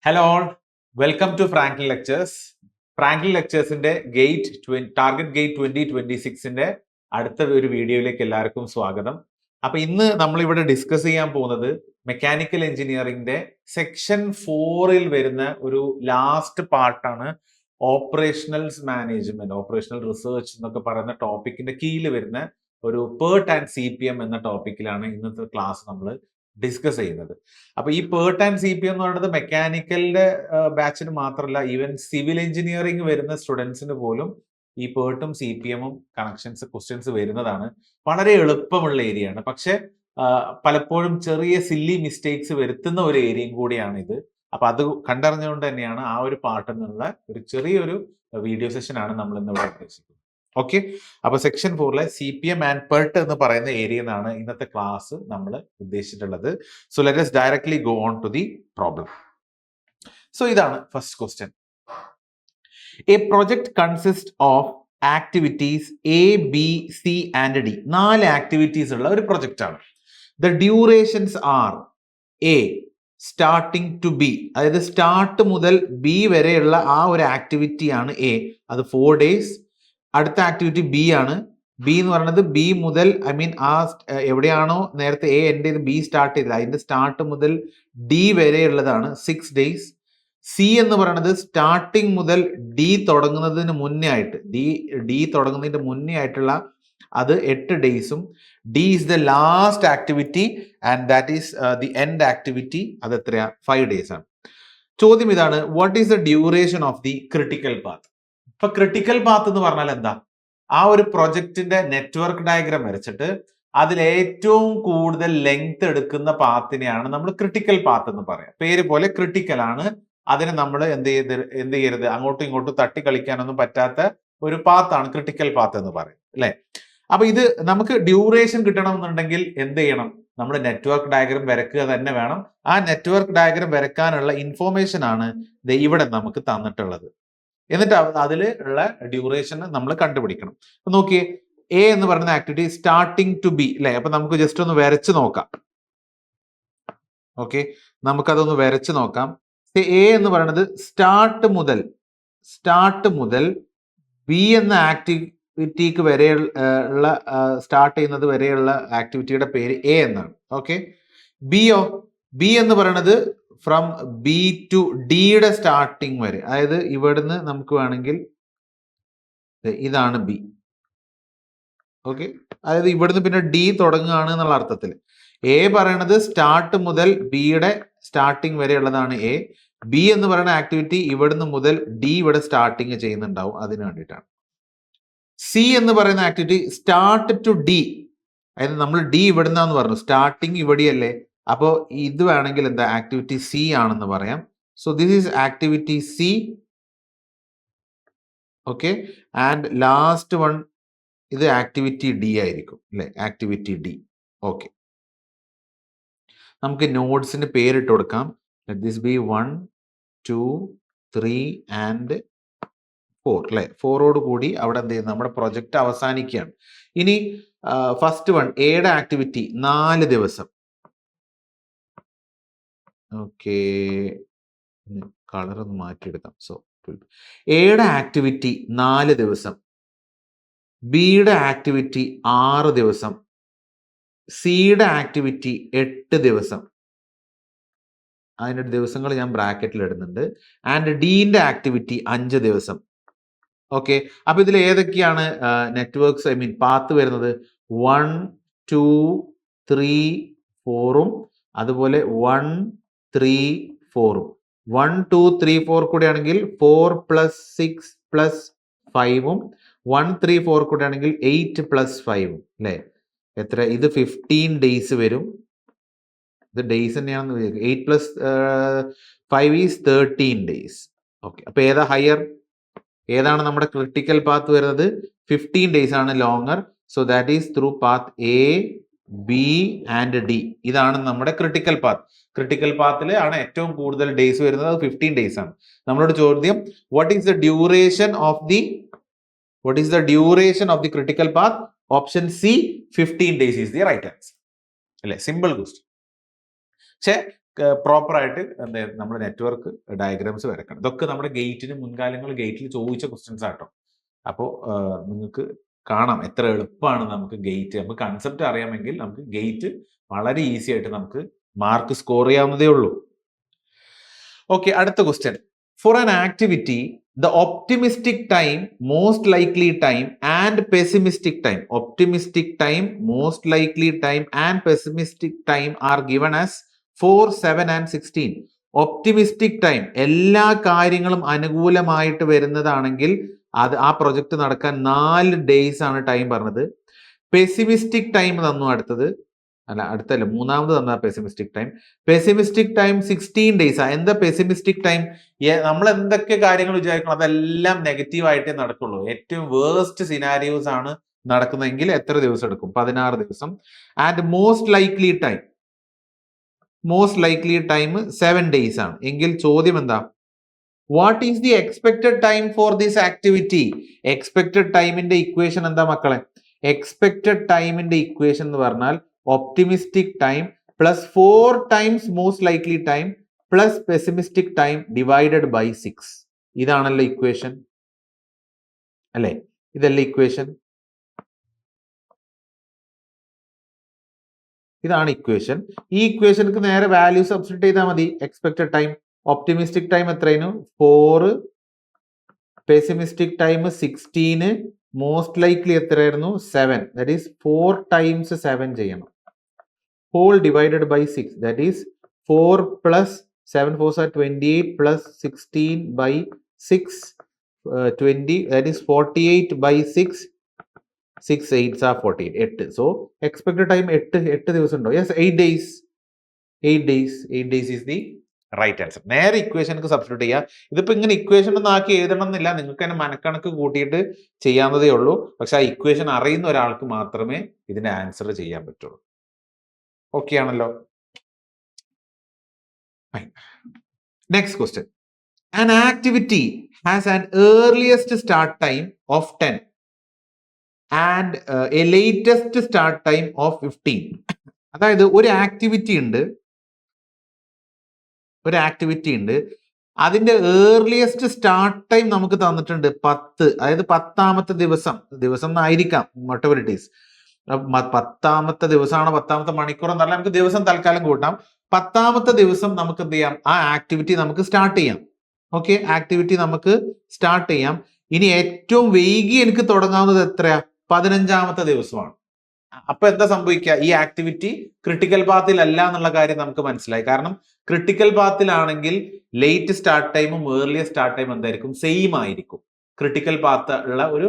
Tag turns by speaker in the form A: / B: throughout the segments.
A: Hello all, welcome to Franklin lectures. Franklin ലെക്ചേഴ്സിന്റെ target GATE 2026ന്റെ അടുത്ത ഒരു വീഡിയോയിലേക്ക് എല്ലാവർക്കും സ്വാഗതം. അപ്പൊ ഇന്ന് നമ്മളിവിടെ ഡിസ്കസ് ചെയ്യാൻ പോകുന്നത് മെക്കാനിക്കൽ എഞ്ചിനീയറിംഗിന്റെ സെക്ഷൻ 4ൽ വരുന്ന ഒരു ലാസ്റ്റ് പാർട്ടാണ്. ഓപ്പറേഷണൽസ് മാനേജ്മെന്റ്, ഓപ്പറേഷണൽ റിസർച്ച് എന്നൊക്കെ പറയുന്ന ടോപ്പിക്കിന്റെ കീഴിൽ വരുന്ന ഒരു PERT ആൻഡ് CPM എന്ന ടോപ്പിക്കിലാണ് ഇന്നത്തെ ക്ലാസ് നമ്മൾ ഡിസ്കസ് ചെയ്യുന്നത്. അപ്പൊ ഈ PERT ആൻഡ് CPM എന്ന് പറയുന്നത് മെക്കാനിക്കലിന്റെ ബാച്ചിന് മാത്രമല്ല, ഈവൻ സിവിൽ എഞ്ചിനീയറിംഗ് വരുന്ന സ്റ്റുഡൻസിന് പോലും ഈ PERT-ഉം CPM-ഉം ക്വസ്റ്റ്യൻസ് വരുന്നതാണ്. വളരെ എളുപ്പമുള്ള ഏരിയയാണ്, പക്ഷെ പലപ്പോഴും ചെറിയ സില്ലി മിസ്റ്റേക്സ് വരുത്തുന്ന ഒരു ഏരിയയും കൂടിയാണ് ഇത്. അപ്പൊ അത് കണ്ടറിഞ്ഞുകൊണ്ട് തന്നെയാണ് ആ ഒരു പാർട്ടിൽ നിന്നുള്ള ഒരു ചെറിയൊരു വീഡിയോ സെഷൻ ആണ് നമ്മൾ ഇന്ന് ഇവിടെ ഉദ്ദേശിക്കുന്നത്. ഓക്കെ, അപ്പൊ സെക്ഷൻ 4ലെ CPM ആൻഡ് PERT എന്ന് പറയുന്ന ഏരിയ എന്നാണ് ഇന്നത്തെ ക്ലാസ് നമ്മൾ ഉദ്ദേശിച്ചിട്ടുള്ളത്. So let us directly go on to the problem. So ഇതാണ് first question. A project consist of activities A, B, C and D. 4 activities ഉള്ള ഒരു പ്രൊജക്റ്റ് ആണ്. The durations are A starting to B, അതായത് start മുതൽ B വരെയുള്ള ആ ഒരു ആക്ടിവിറ്റിയാണ് A, അത് 4 days. അടുത്ത ആക്ടിവിറ്റി B ആണ്. B എന്ന് പറയുന്നത് B മുതൽ എവിടെയാണോ നേരത്തെ A എൻഡ് ചെയ്ത് B സ്റ്റാർട്ട് ചെയ്തത് അതിന്റെ സ്റ്റാർട്ട് മുതൽ D വരെയുള്ളതാണ് 6 days. C എന്ന് പറയുന്നത് സ്റ്റാർട്ടിങ് മുതൽ D തുടങ്ങുന്നതിന് മുന്നേ ആയിട്ട് D തുടങ്ങുന്നതിന്റെ മുന്നേ ആയിട്ടുള്ള അത് 8 ഡേയ്സും. D is the last activity and that is the end activity, അത് എത്രയാ 5 days ആണ്. ചോദ്യം ഇതാണ്, what is the duration of the critical path? ഇപ്പൊ ക്രിട്ടിക്കൽ പാത്ത് എന്ന് പറഞ്ഞാൽ എന്താ? ആ ഒരു പ്രൊജക്ടിന്റെ നെറ്റ്വർക്ക് ഡയഗ്രാം വരച്ചിട്ട് അതിൽ ഏറ്റവും കൂടുതൽ ലെങ്ത് എടുക്കുന്ന പാത്തിനെയാണ് നമ്മൾ ക്രിട്ടിക്കൽ പാത്ത് എന്ന് പറയാം. പേര് പോലെ ക്രിട്ടിക്കൽ ആണ്. അതിനെ നമ്മൾ എന്ത് ചെയ്യരുത്, അങ്ങോട്ടും ഇങ്ങോട്ടും തട്ടി കളിക്കാനൊന്നും പറ്റാത്ത ഒരു പാത്താണ് ക്രിട്ടിക്കൽ പാത്ത് എന്ന് പറയും, അല്ലെ? അപ്പൊ ഇത് നമുക്ക് ഡ്യൂറേഷൻ കിട്ടണമെന്നുണ്ടെങ്കിൽ എന്ത് ചെയ്യണം? നമ്മൾ നെറ്റ്വർക്ക് ഡയഗ്രാം വരക്കുക തന്നെ വേണം. ആ നെറ്റ്വർക്ക് ഡയഗ്രാം വരക്കാനുള്ള ഇൻഫോർമേഷൻ ആണ് ഇവിടെ നമുക്ക് തന്നിട്ടുള്ളത്. എന്നിട്ട് അതിൽ ഉള്ള ഡ്യൂറേഷൻ നമ്മൾ കണ്ടുപിടിക്കണം. അപ്പൊ നോക്കിയേ, A എന്ന് പറയുന്ന ആക്ടിവിറ്റി സ്റ്റാർട്ടിങ് ടു B, അല്ലെ? അപ്പൊ നമുക്ക് ജസ്റ്റ് ഒന്ന് വരച്ച് നോക്കാം. ഓക്കെ, നമുക്കതൊന്ന് വരച്ച് നോക്കാം. A എന്ന് പറയുന്നത് സ്റ്റാർട്ട് മുതൽ B എന്ന ആക്ടിവിറ്റിക്ക് വരെയുള്ള സ്റ്റാർട്ട് ചെയ്യുന്നത് വരെയുള്ള ആക്ടിവിറ്റിയുടെ പേര് A എന്നാണ്. ഓക്കെ, B എന്ന് പറയുന്നത് ഫ്രം B ടു ഡിയുടെ സ്റ്റാർട്ടിങ് വരെ, അതായത് ഇവിടുന്ന് നമുക്ക് വേണമെങ്കിൽ ഇതാണ് B. ഓക്കെ, അതായത് ഇവിടുന്ന് പിന്നെ D തുടങ്ങുകയാണ് എന്നുള്ള അർത്ഥത്തിൽ. A പറയണത് സ്റ്റാർട്ട് മുതൽ ബിയുടെ സ്റ്റാർട്ടിങ് വരെ ഉള്ളതാണ് A. B എന്ന് പറയുന്ന ആക്ടിവിറ്റി ഇവിടുന്ന് മുതൽ D ഇവിടെ സ്റ്റാർട്ടിങ് ചെയ്യുന്നുണ്ടാവും, അതിന് വേണ്ടിയിട്ടാണ്. C എന്ന് പറയുന്ന ആക്ടിവിറ്റി സ്റ്റാർട്ട് ടു D, അതായത് നമ്മൾ D ഇവിടുന്നാന്ന് പറഞ്ഞു, സ്റ്റാർട്ടിങ് ഇവിടെയല്ലേ, അപ്പോൾ ഇത് വേണമെങ്കിൽ എന്താ ആക്ടിവിറ്റി C ആണെന്ന് പറയാം. So this is activity C. Okay, and last one ഇത് ആക്ടിവിറ്റി D ആയിരിക്കും, അല്ലെ? Activity D. ഓക്കെ, നമുക്ക് നോഡ്സിന് പേരിട്ട് കൊടുക്കാം. ലെറ്റ് ദിസ് ബി 1, 2, 3 ആൻഡ് 4, അല്ലെ? 4ഓട് കൂടി അവിടെ എന്ത് ചെയ്യുന്നു, നമ്മുടെ പ്രൊജക്റ്റ് അവസാനിക്കുകയാണ്. ഇനി ഫസ്റ്റ് വൺ എയുടെ ആക്ടിവിറ്റി 4 ദിവസം. ഓക്കെ, കളർ ഒന്ന് മാറ്റിയെടുക്കാം. സോ എയുടെ ആക്ടിവിറ്റി 4 ദിവസം, ബിയുടെ ആക്ടിവിറ്റി 6 ദിവസം, സിയുടെ ആക്ടിവിറ്റി 8 ദിവസം. അതിന്റെ ദിവസങ്ങൾ ഞാൻ ബ്രാക്കറ്റിൽ ഇടുന്നുണ്ട്. ആൻഡ് ഡിന്റെ ആക്ടിവിറ്റി 5 ദിവസം. ഓക്കെ, അപ്പൊ ഇതിൽ ഏതൊക്കെയാണ് നെറ്റ്വർക്ക്സ് പാത്ത് വരുന്നത്? 1, 2, 3, 4ഉം അതുപോലെ 1, 3, 4ഉം. 1, 2, 3, 4 കൂടെ ആണെങ്കിൽ 4 + 6 + 5ഉം 1, 3, 4 കൂടെ ആണെങ്കിൽ 8 + 5ഉം, അല്ലെ? എത്ര? ഇത് 15 ഡേയ്സ് വരും. ഇത് ഡേയ്സ് തന്നെയാണെന്ന് വിചാരിക്കും. 8 + 5 ഈസ് 13 ഡേയ്സ്. ഓക്കെ, അപ്പൊ ഏതാ ഹയർ? ഏതാണ് നമ്മുടെ ക്രിട്ടിക്കൽ പാത്ത് വരുന്നത്? 15 ഡേയ്സ് ആണ് longer. So that is through path A, B and D. ഇതാണ് നമ്മുടെ ക്രിട്ടിക്കൽ പാത്ത്. ക്രിട്ടിക്കൽ പാത്തിൽ ആണ് ഏറ്റവും കൂടുതൽ ഡേയ്സ് വരുന്നത്, അത് 15 ഡേയ്സ് ആണ്. നമ്മളോട് ചോദ്യം, what is the duration of the critical path? Option C, 15 days is the right answer, അല്ലെ? Simple question. പക്ഷെ പ്രോപ്പറായിട്ട് എന്താ നമ്മുടെ നെറ്റ്വർക്ക് ഡയഗ്രാംസ് വരക്കണം. ഇതൊക്കെ നമ്മുടെ ഗേറ്റിന് മുൻകാലങ്ങൾ ഗേറ്റിൽ ചോദിച്ച ക്വസ്റ്റ്യൻസ് ആട്ടോ. അപ്പോൾ നിങ്ങൾക്ക് കാണാം എത്ര എളുപ്പമാണ് നമുക്ക് ഗേറ്റ്. നമുക്ക് കൺസെപ്റ്റ് അറിയാമെങ്കിൽ നമുക്ക് ഗേറ്റ് വളരെ ഈസി ആയിട്ട് നമുക്ക് മാർക്ക് സ്കോർ ചെയ്യാവുന്നതേ ഉള്ളൂ. ഓക്കെ, അടുത്ത question. For an activity the optimistic time, most likely time and pessimistic time, optimistic time, most likely time and pessimistic time are given as 4, 7 and 16. Optimistic time എല്ലാ കാര്യങ്ങളും അനുകൂലമായിട്ട് വരുന്നതാണെങ്കിൽ ആ project നടക്കാൻ 4 days ആണ് time പറഞ്ഞത്. Pessimistic time തന്നു അടുത്തല്ല മൂന്നാമത് തന്ന pessimistic time. Pessimistic time 16 days. എന്താ പെസിമിസ്റ്റിക് ടൈം? നമ്മൾ എന്തൊക്കെ കാര്യങ്ങൾ വിചാരിക്കണം അതെല്ലാം നെഗറ്റീവ് ആയിട്ടേ നടക്കുള്ളൂ. ഏറ്റവും വേഴ്സ്റ്റ് സിനാരിയോസ് ആണ് നടക്കുന്നതെങ്കിൽ എത്ര ദിവസം എടുക്കും? 16 ദിവസം. And most likely time 7 days ആണ്. എങ്കിൽ ചോദ്യം എന്താ? What is the expected time for this activity? Expected ടൈമിന്റെ ഇക്വേഷൻ എന്താ മക്കളെ? എക്സ്പെക്ടഡ് ടൈമിന്റെ ഇക്വേഷൻ എന്ന് പറഞ്ഞാൽ optimistic time plus 4 times most likely time plus pessimistic time divided by 6. ഇതാണല്ലോ ഇക്വേഷൻ അല്ലേ? ഇതല്ലേ ഇക്വേഷൻ? ഇതാണ് ഇക്വേഷൻ. ഈ ഇക്വേഷനക്ക് നേരെ വാല്യൂ സബ്സ്റ്റിറ്റ്യൂട്ട് ചെയ്താൽ മതി. എക്സ്പെക്ടഡ് ടൈം, ഒപ്റ്റിമിസ്റ്റിക് ടൈം എത്രയായിരുന്നു? 4, പെസിമിസ്റ്റിക് ടൈം 16, മോസ്റ്റ് ലൈക്ലി എത്രയായിരുന്നു? 7. ദാറ്റ് ഈസ് 4 times 7 ചെയ്യണം. Whole divided by 6, that is 4 plus 7 4s are 28 plus 16 by 6, 20, that is 48 by 6, 6 8s are 48. So expected time 8 ദിവസം ഉണ്ടോ? Yes, 8 days. 8 days is the right answer. നേരെ ഇക്വേഷനൊക്കെ substitute ചെയ്യുക. ഇതിപ്പോ ഇങ്ങനെ equation ഒന്നും ആക്കി എഴുതണം എന്നില്ല, നിങ്ങൾക്ക് തന്നെ മനക്കണക്ക് കൂട്ടിയിട്ട് ചെയ്യാവുന്നതേ ഉള്ളൂ. പക്ഷെ ആ ഇക്വേഷൻ അറിയുന്ന ഒരാൾക്ക് മാത്രമേ ഇതിന്റെ ആൻസർ ചെയ്യാൻ പറ്റുള്ളൂ. ഓക്കെ ആണല്ലോ? Next question. An activity has an earliest start time of 10 and a latest start time of 15. അതായത് ഒരു ആക്ടിവിറ്റി ഉണ്ട്, അതിന്റെ ഏർലിയസ്റ്റ് സ്റ്റാർട്ട് ടൈം നമുക്ക് തന്നിട്ടുണ്ട് 10. അതായത് 10ാമത്തെ ദിവസം എന്നായിരിക്കാം, whatever it is. 10ാമത്തെ ദിവസമാണോ 10ാമത്തെ മണിക്കൂർ എന്നല്ല, നമുക്ക് ദിവസം തൽക്കാലം കൂട്ടാം. 10ാമത്തെ ദിവസം നമുക്ക് എന്ത് ചെയ്യാം? ആ ആക്ടിവിറ്റി നമുക്ക് സ്റ്റാർട്ട് ചെയ്യാം. ഓക്കെ, ആക്ടിവിറ്റി നമുക്ക് സ്റ്റാർട്ട് ചെയ്യാം. ഇനി ഏറ്റവും വൈകി എനിക്ക് തുടങ്ങാവുന്നത് എത്രയാ? 15ാമത്തെ ദിവസമാണ്. അപ്പൊ എന്താ സംഭവിക്കുക? ഈ ആക്ടിവിറ്റി ക്രിട്ടിക്കൽ പാത്തിൽ അല്ല എന്നുള്ള കാര്യം നമുക്ക് മനസ്സിലായി. കാരണം ക്രിട്ടിക്കൽ പാത്തിലാണെങ്കിൽ ലേറ്റ് സ്റ്റാർട്ട് ടൈമും ഏർലിയർ സ്റ്റാർട്ട് ടൈം എന്തായിരിക്കും? സെയിം ആയിരിക്കും, ക്രിട്ടിക്കൽ പാത്ത് ഉള്ള ഒരു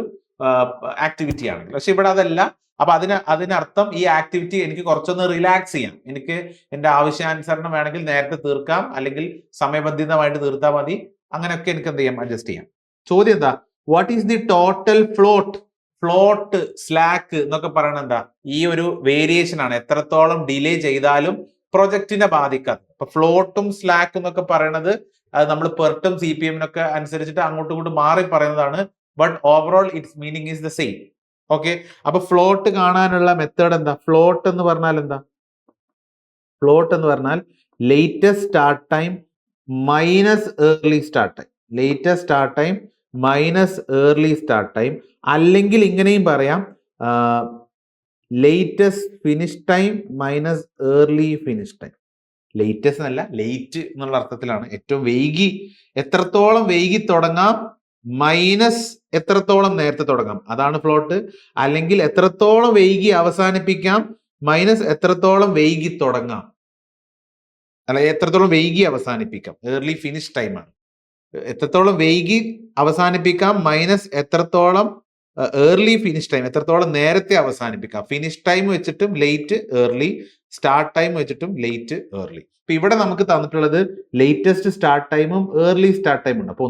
A: ആക്ടിവിറ്റി ആണെങ്കിൽ. പക്ഷെ ഇവിടെ അതല്ല. അപ്പൊ അതിനർത്ഥം ഈ ആക്ടിവിറ്റി എനിക്ക് കുറച്ചൊന്ന് റിലാക്സ് ചെയ്യാം, എനിക്ക് എന്റെ ആവശ്യാനുസരണം വേണമെങ്കിൽ നേരത്തെ തീർക്കാം, അല്ലെങ്കിൽ സമയബന്ധിതമായിട്ട് തീർത്താൽ മതി. അങ്ങനെയൊക്കെ എനിക്ക് എന്ത് ചെയ്യാം? അഡ്ജസ്റ്റ് ചെയ്യാം. ചോദ്യം എന്താ? What is the total float slack എന്നൊക്കെ പറയണത് എന്താ? ഈ ഒരു വേരിയേഷൻ ആണ്. എത്രത്തോളം ഡിലേ ചെയ്താലും പ്രൊജക്റ്റിനെ ബാധിക്കാത്ത. അപ്പൊ ഫ്ലോട്ടും സ്ലാക്ക് എന്നൊക്കെ പറയണത് അത് നമ്മൾ പെർട്ടും CPM-നൊക്കെ അനുസരിച്ചിട്ട് അങ്ങോട്ടും ഇങ്ങോട്ടും മാറി പറയുന്നതാണ്. But overall it's meaning is the same. Okay, അപ്പൊ ഫ്ലോട്ട് കാണാനുള്ള മെത്തേഡ് എന്താ? ഫ്ലോട്ട് എന്ന് പറഞ്ഞാൽ എന്താ? ഫ്ലോട്ട് എന്ന് പറഞ്ഞാൽ latest start time minus early start time. Latest start time minus early start time. അല്ലെങ്കിൽ ഇങ്ങനെയും പറയാം, latest finish time minus early finish time. Latest എന്നല്ല, ലേറ്റ് എന്നുള്ള അർത്ഥത്തിലാണ്. ഏറ്റവും വൈകി, എത്രത്തോളം വൈകി തുടങ്ങാം മൈനസ് എത്രത്തോളം നേരത്തെ തുടങ്ങാം, അതാണ് ഫ്ലോട്ട്. അല്ലെങ്കിൽ എത്രത്തോളം വൈകി അവസാനിപ്പിക്കാം മൈനസ് എത്രത്തോളം വൈകി തുടങ്ങാം, അല്ല എത്രത്തോളം വൈകി അവസാനിപ്പിക്കാം. ഏർലി ഫിനിഷ് ടൈമാണ്. എത്രത്തോളം വൈകി അവസാനിപ്പിക്കാം മൈനസ് എത്രത്തോളം ഏർലി ഫിനിഷ് ടൈം, എത്രത്തോളം നേരത്തെ അവസാനിപ്പിക്കാം. ഫിനിഷ് ടൈം വെച്ചിട്ടും ലേറ്റ് ഏർലി, സ്റ്റാർട്ട് ടൈം വെച്ചിട്ടും ലേറ്റ് ഏർലി. ഇപ്പൊ ഇവിടെ നമുക്ക് തന്നിട്ടുള്ളത് ലേറ്റസ്റ്റ് സ്റ്റാർട്ട് ടൈമും ഏർലി സ്റ്റാർട്ട് ടൈമും ഉണ്ട്. അപ്പൊ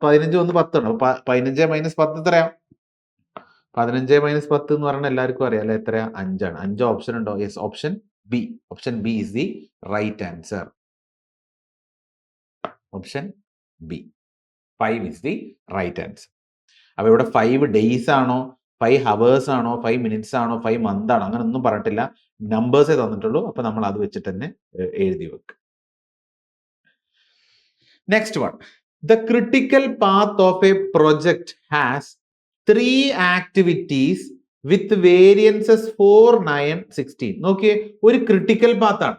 A: 15 ഒന്ന് 10 ഉണ്ട്. 15 മൈനസ് 10 എത്രയാ? 15 മൈനസ് 10 എന്ന് പറഞ്ഞാൽ എല്ലാവർക്കും അറിയാം അല്ലെ? എത്രയാ? 5 ആണ്. 5 ഓപ്ഷൻ ഉണ്ടോ? Yes, option B. Option B is the right answer. Option B, 5 is the right answer. അപ്പൊ ഇവിടെ 5 days ആണോ, 5 hours ആണോ, 5 minutes ആണോ, 5 month ആണോ, അങ്ങനെ ഒന്നും പറഞ്ഞിട്ടില്ല. നമ്പേഴ്സേ തന്നിട്ടുള്ളൂ. അപ്പൊ നമ്മൾ അത് വെച്ചിട്ട് തന്നെ എഴുതി വെക്കുക. Next one. The critical path of a project has 3 activities with variances 4, 9, 16. നോക്കിയേ, ഒരു ക്രിട്ടിക്കൽ പാത്താണ്.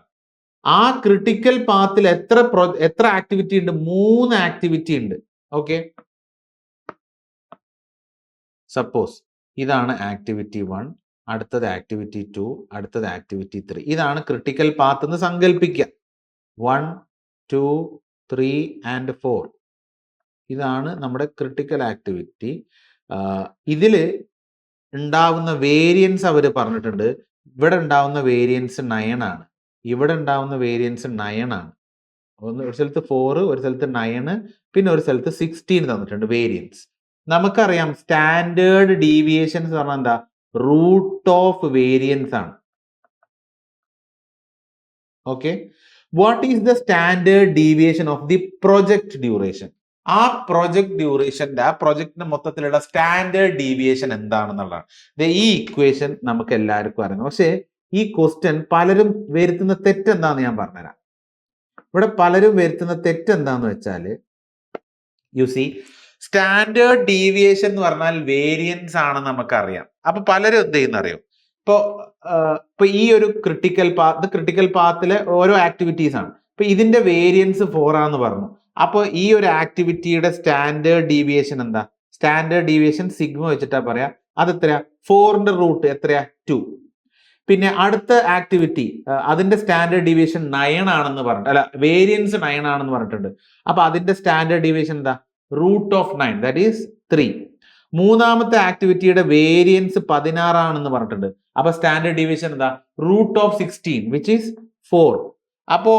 A: ആ ക്രിട്ടിക്കൽ പാത്തിൽ എത്ര ആക്ടിവിറ്റി ഉണ്ട്? 3 ആക്ടിവിറ്റി ഉണ്ട്. ഓക്കെ, സപ്പോസ് ഇതാണ് ആക്ടിവിറ്റി 1, അടുത്തത് ആക്ടിവിറ്റി 2, അടുത്തത് ആക്ടിവിറ്റി 3. ഇതാണ് ക്രിട്ടിക്കൽ പാത്ത് എന്ന് സങ്കല്പിക്കുക. 1, 2, 3 ആൻഡ് 4. ഇതാണ് നമ്മുടെ ക്രിട്ടിക്കൽ ആക്ടിവിറ്റി. ഇതിൽ ഉണ്ടാവുന്ന വേരിയൻസ് അവർ പറഞ്ഞിട്ടുണ്ട്. ഇവിടെ ഉണ്ടാവുന്ന വേരിയൻസ് 9 ആണ്, ഇവിടെ ഉണ്ടാവുന്ന വേരിയൻസ് 9 ആണ്. ഒരു സ്ഥലത്ത് 4, ഒരു സ്ഥലത്ത് 9, പിന്നെ ഒരു സ്ഥലത്ത് 16 തന്നിട്ടുണ്ട് വേരിയൻസ്. നമുക്കറിയാം സ്റ്റാൻഡേർഡ് ഡീവിയേഷൻ എന്ന് പറഞ്ഞാൽ എന്താ? റൂട്ട് ഓഫ് വേരിയൻസ് ആണ്. Okay, what is the standard deviation of the project duration? ആ പ്രൊജക്ട് ഡ്യൂറേഷന്റെ, ആ പ്രൊജക്ടിന്റെ മൊത്തത്തിലുള്ള സ്റ്റാൻഡേർഡ് ഡീവിയേഷൻ എന്താണെന്നുള്ളതാണ്. ഈ ഇക്വേഷൻ നമുക്ക് എല്ലാവർക്കും അറിയാം. പക്ഷേ ഈ ക്വസ്റ്റ്യൻ പലരും വരുത്തുന്ന തെറ്റ് എന്താന്ന് ഞാൻ പറഞ്ഞുതരാം. ഇവിടെ പലരും വരുത്തുന്ന തെറ്റ് എന്താന്ന് വെച്ചാൽ, യു സി, സ്റ്റാൻഡേർഡ് ഡീവിയേഷൻ എന്ന് പറഞ്ഞാൽ വേരിയൻസ് ആണെന്ന് നമുക്കറിയാം. അപ്പൊ പലരും എന്ത് ചെയ്യുന്ന അറിയോ? ഇപ്പൊ ഈ ഒരു ക്രിട്ടിക്കൽ പാത്തിലെ ഓരോ ആക്ടിവിറ്റീസ് ആണ്. ഇപ്പൊ ഇതിന്റെ വേരിയൻസ് 4 ആണെന്ന് പറഞ്ഞു. അപ്പൊ ഈ ഒരു ആക്ടിവിറ്റിയുടെ സ്റ്റാൻഡേർഡ് ഡീവിയേഷൻ എന്താ? സ്റ്റാൻഡേർഡ് ഡീവിയേഷൻ സിഗ്മ വെച്ചിട്ടാ പറയാ. അത് എത്രയാ? 4ന്റെ റൂട്ട് എത്രയാ? 2. പിന്നെ അടുത്ത ആക്ടിവിറ്റി, അതിന്റെ സ്റ്റാൻഡേർഡ് ഡീവിയേഷൻ 9 ആണെന്ന് പറഞ്ഞിട്ട്, അല്ല, വേരിയൻസ് 9 ആണെന്ന് പറഞ്ഞിട്ടുണ്ട്. അപ്പൊ അതിന്റെ സ്റ്റാൻഡേർഡ് ഡീവിയേഷൻ എന്താ? Root of 9, that is 3. മൂന്നാമത്തെ ആക്ടിവിറ്റിയുടെ വേരിയൻസ് 16 ആണെന്ന് പറഞ്ഞിട്ടുണ്ട്. അപ്പൊ സ്റ്റാൻഡേർഡ് ഡീവിയേഷൻ എന്താ? Root of 16, which is 4. അപ്പോ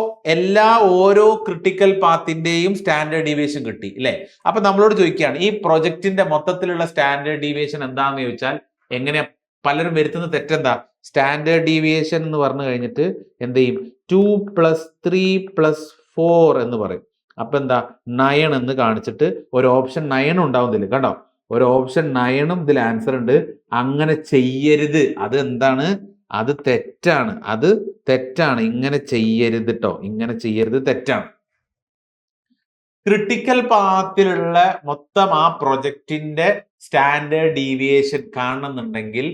A: ഓരോ ക്രിട്ടിക്കൽ പാത്തിന്റെയും സ്റ്റാൻഡേർഡ് ഡീവിയേഷൻ കിട്ടി അല്ലെ? അപ്പൊ നമ്മളോട് ചോദിക്കുകയാണ് ഈ പ്രൊജക്ടിന്റെ മൊത്തത്തിലുള്ള സ്റ്റാൻഡേർഡ് ഡീവിയേഷൻ എന്താന്ന് ചോദിച്ചാൽ എങ്ങനെയാ? പലരും വരുത്തുന്ന തെറ്റെന്താ? സ്റ്റാൻഡേർഡ് ഡീവിയേഷൻ എന്ന് പറഞ്ഞു കഴിഞ്ഞിട്ട് എന്ത് ചെയ്യും? 2 + 3 + 4 എന്ന് പറയും. അപ്പൊ എന്താ? 9 എന്ന് കാണിച്ചിട്ട് ഒരു ഓപ്ഷൻ 9 ഉണ്ടാവുന്നില്ല. കണ്ടോ, ഒരു ഓപ്ഷൻ 9 ഇതിൽ ആൻസർ ഉണ്ട്. അങ്ങനെ ചെയ്യരുത്. അത് എന്താണ്? അത് തെറ്റാണ്. അത് തെറ്റാണ്. ഇങ്ങനെ ചെയ്യരുത് കേട്ടോ. ഇങ്ങനെ ചെയ്യരുത്, തെറ്റാണ്. ക്രിട്ടിക്കൽ പാത്തിലുള്ള മൊത്തം ആ പ്രൊജക്റ്റിന്റെ സ്റ്റാൻഡേർഡ് ഡീവിയേഷൻ കാണണമെന്നുണ്ടെങ്കിൽ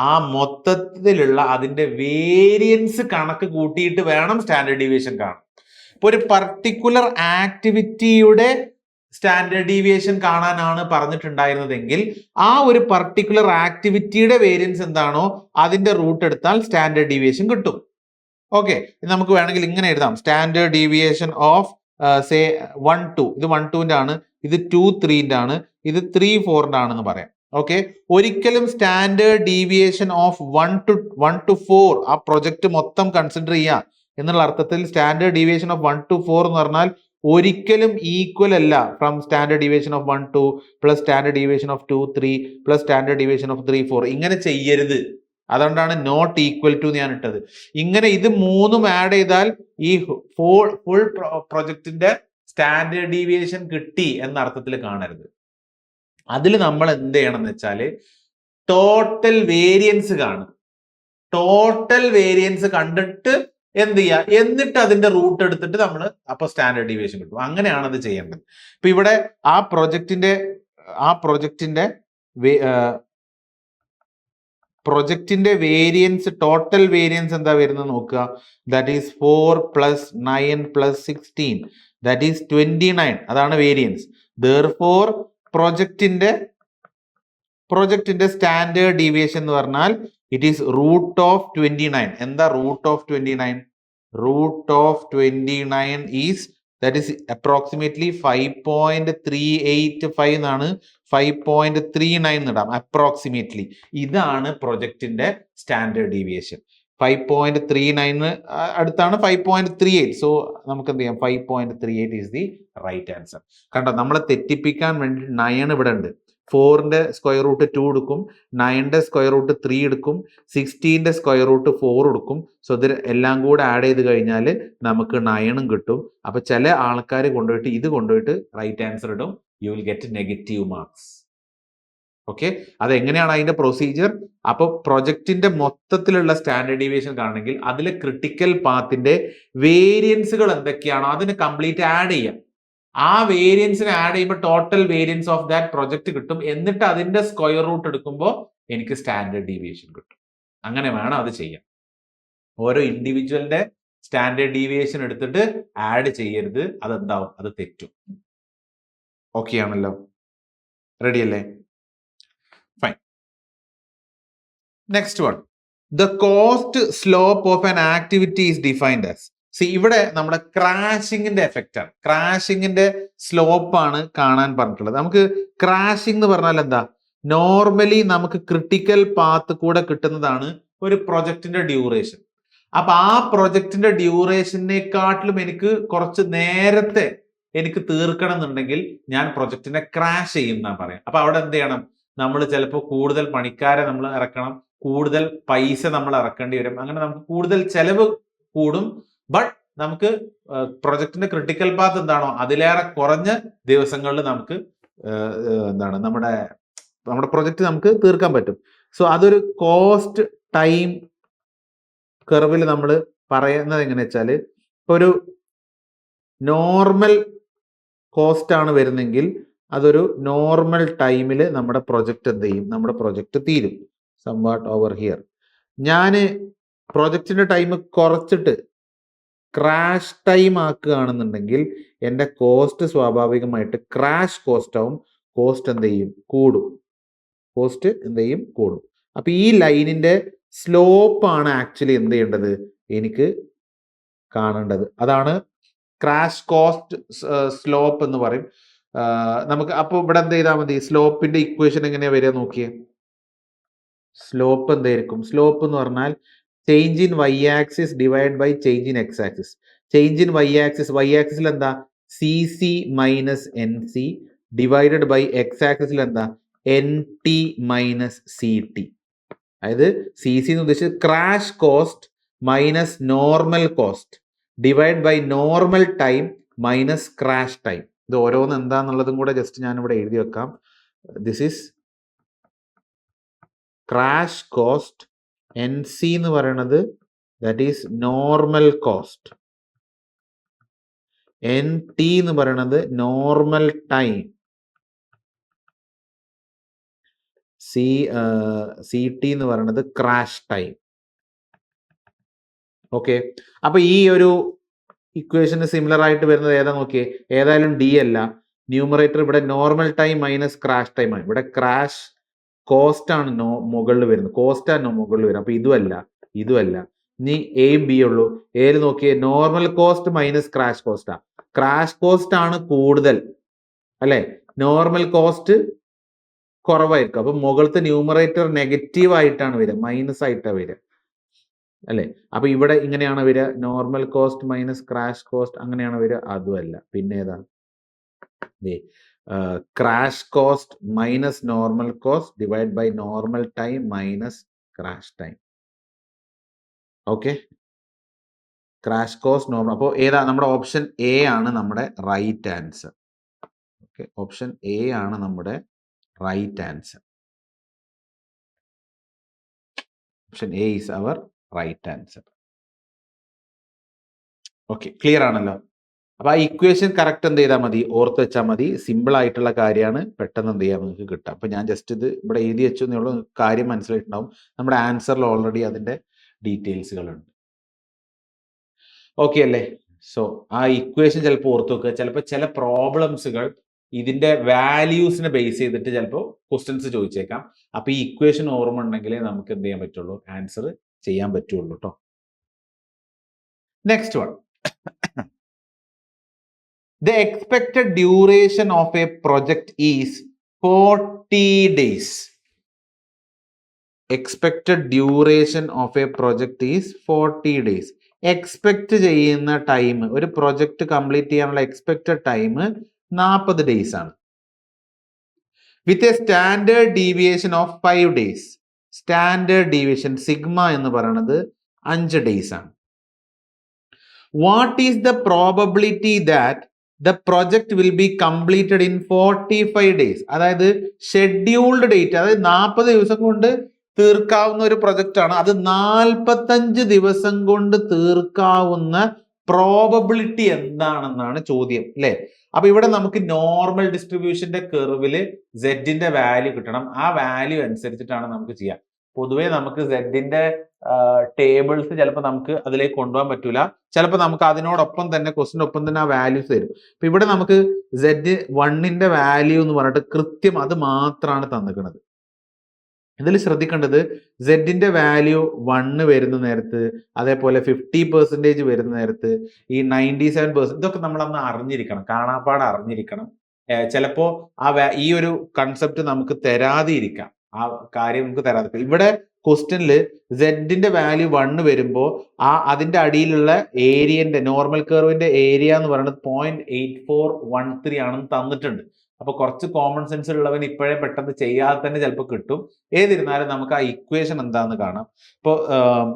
A: ആ മൊത്തത്തിലുള്ള അതിന്റെ വേരിയൻസ് കണക്ക് കൂട്ടിയിട്ട് വേണം സ്റ്റാൻഡേർഡ് ഡീവിയേഷൻ കാണാൻ. ഇപ്പൊ ഒരു പർട്ടിക്കുലർ ആക്ടിവിറ്റിയുടെ സ്റ്റാൻഡേർഡ് ഡീവിയേഷൻ കാണാനാണ് പറഞ്ഞിട്ടുണ്ടായിരുന്നതെങ്കിൽ ആ ഒരു പർട്ടിക്കുലർ ആക്ടിവിറ്റിയുടെ വേരിയൻസ് എന്താണോ അതിന്റെ റൂട്ട് എടുത്താൽ സ്റ്റാൻഡേർഡ് ഡീവിയേഷൻ കിട്ടും. ഓക്കെ, നമുക്ക് വേണമെങ്കിൽ ഇങ്ങനെ എഴുതാം. Standard deviation of say 1, 2. ഇത് 1, 2ന്റെ ആണ്, ഇത് 2, 3ന്റെ ആണ്, ഇത് 3, 4ന്റെ ആണെന്ന് പറയാം. ഓക്കെ, ഒരിക്കലും സ്റ്റാൻഡേർഡ് ഡീവിയേഷൻ ഓഫ് 1 to 4 ആ പ്രൊജക്ട് മൊത്തം കൺസിഡർ ചെയ്യുക എന്നുള്ള അർത്ഥത്തിൽ സ്റ്റാൻഡേർഡ് ഡീവിയേഷൻ ഓഫ് 1 to 4 എന്ന് പറഞ്ഞാൽ ഒരിക്കലും ഈക്വൽ അല്ല from standard deviation of 1, 2 plus standard deviation of 2, 3 plus standard deviation of 3, 4. ഇങ്ങനെ ചെയ്യരുത്. അതുകൊണ്ടാണ് നോട്ട് ഈക്വൽ ടു ഞാൻ ഇട്ടത്. ഇങ്ങനെ ഇത് 3ഉം ആഡ് ചെയ്താൽ ഈ ഫുൾ പ്രൊജക്ടിന്റെ സ്റ്റാൻഡേർഡ് ഡീവിയേഷൻ കിട്ടി എന്ന അർത്ഥത്തിൽ കാണരുത്. അതിൽ നമ്മൾ എന്ത് ചെയ്യണം എന്ന് വെച്ചാല് ടോട്ടൽ വേരിയൻസ് കാണും. ടോട്ടൽ വേരിയൻസ് കണ്ടിട്ട് എന്ത് ചെയ്യുക, എന്നിട്ട് അതിന്റെ റൂട്ട് എടുത്തിട്ട് നമ്മൾ അപ്പൊ സ്റ്റാൻഡേർഡ് ഡീവിയേഷൻ കിട്ടും. അങ്ങനെയാണ് അത് ചെയ്യേണ്ടത്. ഇപ്പൊ ഇവിടെ ആ പ്രൊജക്ടിന്റെ വേരിയൻസ്, ടോട്ടൽ വേരിയൻസ് എന്താ വരുന്നത് നോക്കുക. That is 4 + 9 + 16, that is 29. അതാണ് വേരിയൻസ്. Therefore പ്രൊജക്ടിന്റെ സ്റ്റാൻഡേർഡ് ഡീവിയേഷൻ എന്ന് പറഞ്ഞാൽ ഇറ്റ് ഈസ് റൂട്ട് ഓഫ് 29. എന്താ root of 29? Root of 29 is that is approximately 5.385 എന്നാണ്. 5.39 ഇടാം അപ്രോക്സിമേറ്റ്ലി. ഇതാണ് പ്രൊജക്ടിന്റെ സ്റ്റാൻഡേർഡ് ഡീവിയേഷൻ. 5.39 അടുത്താണ് 5.38. സോ നമുക്ക് എന്ത് ചെയ്യാം? 5.38 ഈസ് ദി റൈറ്റ് ആൻസർ. കണ്ടോ, നമ്മളെ തെറ്റിപ്പിക്കാൻ വേണ്ടി 9 ഇവിടെ ഉണ്ട്. 4ന്റെ സ്ക്വയർ റൂട്ട് 2 എടുക്കും, 9ന്റെ സ്ക്വയർ റൂട്ട് 3 എടുക്കും, 16ന്റെ സ്ക്വയർ റൂട്ട് 4 എടുക്കും. സോ ഇത് എല്ലാം കൂടെ ആഡ് ചെയ്ത് കഴിഞ്ഞാൽ നമുക്ക് 9 കിട്ടും. അപ്പൊ ചില ആൾക്കാർ കൊണ്ടുപോയിട്ട് റൈറ്റ് ആൻസർ ഇടും. You will get negative marks. Okay, അതെങ്ങനെയാണ് അതിന്റെ പ്രൊസീജിയർ? അപ്പൊ പ്രൊജക്ടിന്റെ മൊത്തത്തിലുള്ള സ്റ്റാൻഡേർഡ് ഡീവിയേഷൻ കാണണമെങ്കിൽ അതിലെ ക്രിട്ടിക്കൽ പാത്തിന്റെ വേരിയൻസുകൾ എന്തൊക്കെയാണോ അതിന് കംപ്ലീറ്റ് ആഡ് ചെയ്യാം. ആ വേരിയൻസിനെ ആഡ് ചെയ്യുമ്പോൾ total variance of that project കിട്ടും. എന്നിട്ട് അതിന്റെ സ്ക്വയർ റൂട്ട് എടുക്കുമ്പോൾ എനിക്ക് സ്റ്റാൻഡേർഡ് ഡീവിയേഷൻ കിട്ടും. അങ്ങനെ വേണം അത് ചെയ്യാൻ. ഓരോ ഇൻഡിവിജ്വലിന്റെ സ്റ്റാൻഡേർഡ് ഡീവിയേഷൻ എടുത്തിട്ട് ആഡ് ചെയ്യരുത്. അതെന്താവും? അത് തെറ്റും. ഓക്കെ ആണല്ലോ? റെഡി അല്ലേ? Fine. Next one, the cost slope of an activity is defined as. ഇവിടെ നമ്മുടെ ക്രാഷിങ്ങിന്റെ എഫക്റ്റ് ആണ്, ക്രാഷിങ്ങിന്റെ സ്ലോപ്പ് ആണ് കാണാൻ പറഞ്ഞിട്ടുള്ളത്. നമുക്ക് ക്രാഷിംഗ് എന്ന് പറഞ്ഞാൽ എന്താ? നോർമലി നമുക്ക് ക്രിട്ടിക്കൽ പാത്ത് കൂടെ കിട്ടുന്നതാണ് ഒരു പ്രൊജക്ടിന്റെ ഡ്യൂറേഷൻ. അപ്പൊ ആ പ്രൊജക്ടിന്റെ ഡ്യൂറേഷനെക്കാട്ടിലും എനിക്ക് കുറച്ച് നേരത്തെ എനിക്ക് തീർക്കണം എന്നുണ്ടെങ്കിൽ ഞാൻ പ്രൊജക്ടിനെ ക്രാഷ് ചെയ്യും എന്നാ പറയാം. അപ്പൊ അവിടെ എന്ത് ചെയ്യണം? നമ്മൾ ചിലപ്പോൾ കൂടുതൽ പണിക്കാരെ നമ്മൾ ഇറക്കണം, കൂടുതൽ പൈസ നമ്മൾ ഇറക്കേണ്ടി വരും. അങ്ങനെ നമുക്ക് കൂടുതൽ ചെലവ് കൂടും. ബട്ട് നമുക്ക് പ്രൊജക്ടിന്റെ ക്രിട്ടിക്കൽ പാത്ത് എന്താണോ അതിലേറെ കുറഞ്ഞ ദിവസങ്ങളിൽ നമുക്ക് എന്താണ് നമ്മുടെ പ്രൊജക്ട് നമുക്ക് തീർക്കാൻ പറ്റും. സോ അതൊരു കോസ്റ്റ് ടൈം കർവിൽ നമ്മൾ പറയുന്നത് എങ്ങനെ വെച്ചാല്, ഇപ്പൊ ഒരു നോർമൽ കോസ്റ്റ് ആണ് വരുന്നെങ്കിൽ അതൊരു നോർമൽ ടൈമിൽ നമ്മുടെ പ്രൊജക്ട് എന്ത് ചെയ്യും? നമ്മുടെ പ്രൊജക്ട് തീരും. സംവാട്ട് ഓവർ ഹിയർ ഞാൻ പ്രൊജക്ടിന്റെ ടൈം കുറച്ചിട്ട് ക്രാഷ് ടൈം ആക്കുകയാണെന്നുണ്ടെങ്കിൽ എൻ്റെ കോസ്റ്റ് സ്വാഭാവികമായിട്ട് ക്രാഷ് കോസ്റ്റ് ആവും. കോസ്റ്റ് എന്ത് ചെയ്യും? കൂടും. കോസ്റ്റ് എന്ത് ചെയ്യും? കൂടും. അപ്പൊ ഈ ലൈനിന്റെ സ്ലോപ്പ് ആണ് ആക്ച്വലി എന്ത് ചെയ്യേണ്ടത്? എനിക്ക് കാണേണ്ടത്. അതാണ് ക്രാഷ് കോസ്റ്റ് സ്ലോപ്പ് എന്ന് പറയും. നമുക്ക് അപ്പോൾ ഇവിടെ എന്ത് ചെയ്താൽ മതി? സ്ലോപ്പിന്റെ ഇക്വേഷൻ എങ്ങനെയാ വരിക നോക്കിയേ. സ്ലോപ്പ് എന്തായിരിക്കും? സ്ലോപ്പ് എന്ന് പറഞ്ഞാൽ change in Y axis divide by change in X axis. Change in Y axis, Y ആക്സിസിൽ എന്താ? C C minus N C divided by X ആക്സിസിൽ എന്താ? N T minus C T. അതായത് സി സി എന്ന് ഉദ്ദേശിച്ചത് crash cost minus normal cost divide by normal time minus crash time. ഇത് ഓരോന്ന് എന്താന്നുള്ളതും കൂടെ ജസ്റ്റ് ഞാൻ ഇവിടെ എഴുതി വെക്കാം. This is crash cost. N C എന്ന് പറയുന്നത് that is normal cost. N T എന്ന് പറയുന്നത് നോർമൽ ടൈം. സി ടി എന്ന് പറയുന്നത് ക്രാഷ് ടൈം. ഓക്കെ, അപ്പൊ ഈ ഒരു ഇക്വേഷന് സിമിലർ ആയിട്ട് വരുന്നത് ഏതാ നോക്കിയേ. ഏതായാലും ഡി അല്ല, ന്യൂമറേറ്റർ ഇവിടെ normal time minus crash time ആണ്. ഇവിടെ ക്രാഷ് കോസ്റ്റ് ആണ് മുകളിൽ വരുന്നത്, കോസ്റ്റ് ആണ് മുകളിൽ വരുന്നത്. അപ്പൊ ഇതുമല്ല, ഇതുമല്ല. ഇനി എയും ബി ഉള്ളൂ. ഏത് നോക്കിയേ? Normal cost minus crash Costa. Crash cost ആണ് കൂടുതൽ അല്ലെ, നോർമൽ കോസ്റ്റ് കുറവായിരിക്കും. അപ്പൊ മുകളിലത്തെ ന്യൂമറേറ്റർ നെഗറ്റീവ് ആയിട്ടാണ് വരിക, മൈനസ് ആയിട്ടാണ് വരിക അല്ലെ. അപ്പൊ ഇവിടെ ഇങ്ങനെയാണ് വരിക, normal cost minus crash cost അങ്ങനെയാണ് വരിക. അതുമല്ല, പിന്നെ ഏതാ? Crash cost minus normal cost divide by normal time minus crash time. Okay, crash cost normal. അപ്പോൾ ഏതാ? നമ്മുടെ ഓപ്ഷൻ എ ആണ് നമ്മുടെ right answer. Okay, option A ആണ് നമ്മുടെ right answer. Option A is our right answer. Okay, clear ആണല്ലോ? അപ്പൊ ആ ഇക്വേഷൻ കറക്റ്റ് എന്ത് ചെയ്താൽ മതി? ഓർത്ത് വെച്ചാൽ മതി. സിമ്പിൾ ആയിട്ടുള്ള കാര്യമാണ്, പെട്ടെന്ന് എന്ത് ചെയ്യാൻ നിങ്ങൾക്ക് കിട്ടാം. അപ്പൊ ഞാൻ ജസ്റ്റ് ഇത് ഇവിടെ എഴുതി വെച്ചു എന്നുള്ള കാര്യം മനസ്സിലായിട്ടുണ്ടാവും. നമ്മുടെ ആൻസറിൽ ഓൾറെഡി അതിന്റെ ഡീറ്റെയിൽസുകളുണ്ട്. ഓക്കെ അല്ലേ? സോ ആ ഇക്വേഷൻ ചിലപ്പോൾ ഓർത്ത് വെക്കുക. ചിലപ്പോൾ ചില പ്രോബ്ലംസുകൾ ഇതിന്റെ വാല്യൂസിനെ ബേസ് ചെയ്തിട്ട് ചിലപ്പോൾ ക്വസ്റ്റ്യൻസ് ചോദിച്ചേക്കാം. അപ്പൊ ഈ ഇക്വേഷൻ ഓർമ്മ ഉണ്ടെങ്കിലേ നമുക്ക് എന്ത് ചെയ്യാൻ പറ്റുള്ളൂ? ആൻസർ ചെയ്യാൻ പറ്റുള്ളൂ കേട്ടോ. Next one, the expected duration of a project is 40 days. Expected duration of a project is 40 days. Expect ചെയ്യുന്ന ടൈം, ഒരു പ്രൊജക്ട് കംപ്ലീറ്റ് ചെയ്യാനുള്ള എക്സ്പെക്റ്റഡ് ടൈം 40 ഡേയ്സ് ആണ്. With a standard deviation of 5 days. Standard deviation sigma എന്ന് പറയുന്നത് 5 days ആണ്. What is the probability that the project will be completed in 45 days? അതായത് scheduled date, അതായത് 40 ദിവസം കൊണ്ട് തീർക്കാവുന്ന ഒരു പ്രൊജക്റ്റ് ആണ്. അത് 45 ദിവസം കൊണ്ട് തീർക്കാവുന്ന പ്രോബബിലിറ്റി എന്താണെന്നാണ് ചോദ്യം അല്ലെ. അപ്പൊ ഇവിടെ നമുക്ക് നോർമൽ ഡിസ്ട്രിബ്യൂഷന്റെ കെർവില് സെഡിന്റെ വാല്യൂ കിട്ടണം. ആ വാല്യൂ അനുസരിച്ചിട്ടാണ് നമുക്ക് ചെയ്യാം. പൊതുവേ നമുക്ക് സെഡിന്റെ ടേബിൾസ് ചിലപ്പോൾ നമുക്ക് അതിലേക്ക് കൊണ്ടുപോകാൻ പറ്റൂല. ചിലപ്പോൾ നമുക്ക് അതിനോടൊപ്പം തന്നെ ക്വസ്റ്റിന്റെ ഒപ്പം തന്നെ ആ വാല്യൂസ് തരും. അപ്പൊ ഇവിടെ നമുക്ക് Z1ന്റെ വാല്യൂ എന്ന് പറഞ്ഞിട്ട് കൃത്യം അത് മാത്രമാണ് തന്നിക്കുന്നത്. ഇതിൽ ശ്രദ്ധിക്കേണ്ടത് സെഡിന്റെ വാല്യൂ 1 വരുന്ന നേരത്ത്, അതേപോലെ 50% വരുന്ന നേരത്ത്, ഈ 97% ഇതൊക്കെ നമ്മൾ അന്ന് അറിഞ്ഞിരിക്കണം, കാണാപ്പാട് അറിഞ്ഞിരിക്കണം. ചിലപ്പോ ഈ ഒരു കൺസെപ്റ്റ് നമുക്ക് തരാതെ ഇരിക്കാം, ആ കാര്യം നമുക്ക് തരാതെ. ഇവിടെ ക്വസ്റ്റ്യനിൽ സെഡിന്റെ വാല്യൂ 1 വരുമ്പോൾ അതിന്റെ അടിയിലുള്ള ഏരിയന്റെ നോർമൽ കർവിന്റെ ഏരിയ എന്ന് പറയുന്നത് 0.8413 ആണെന്ന് തന്നിട്ടുണ്ട്. അപ്പൊ കുറച്ച് കോമൺ സെൻസ് ഉള്ളവൻ ഇപ്പോഴേ പെട്ടെന്ന് ചെയ്യാതെ തന്നെ ചിലപ്പോൾ കിട്ടും. ഏതിരുന്നാലും നമുക്ക് ആ ഇക്വേഷൻ എന്താന്ന് കാണാം. ഇപ്പോൾ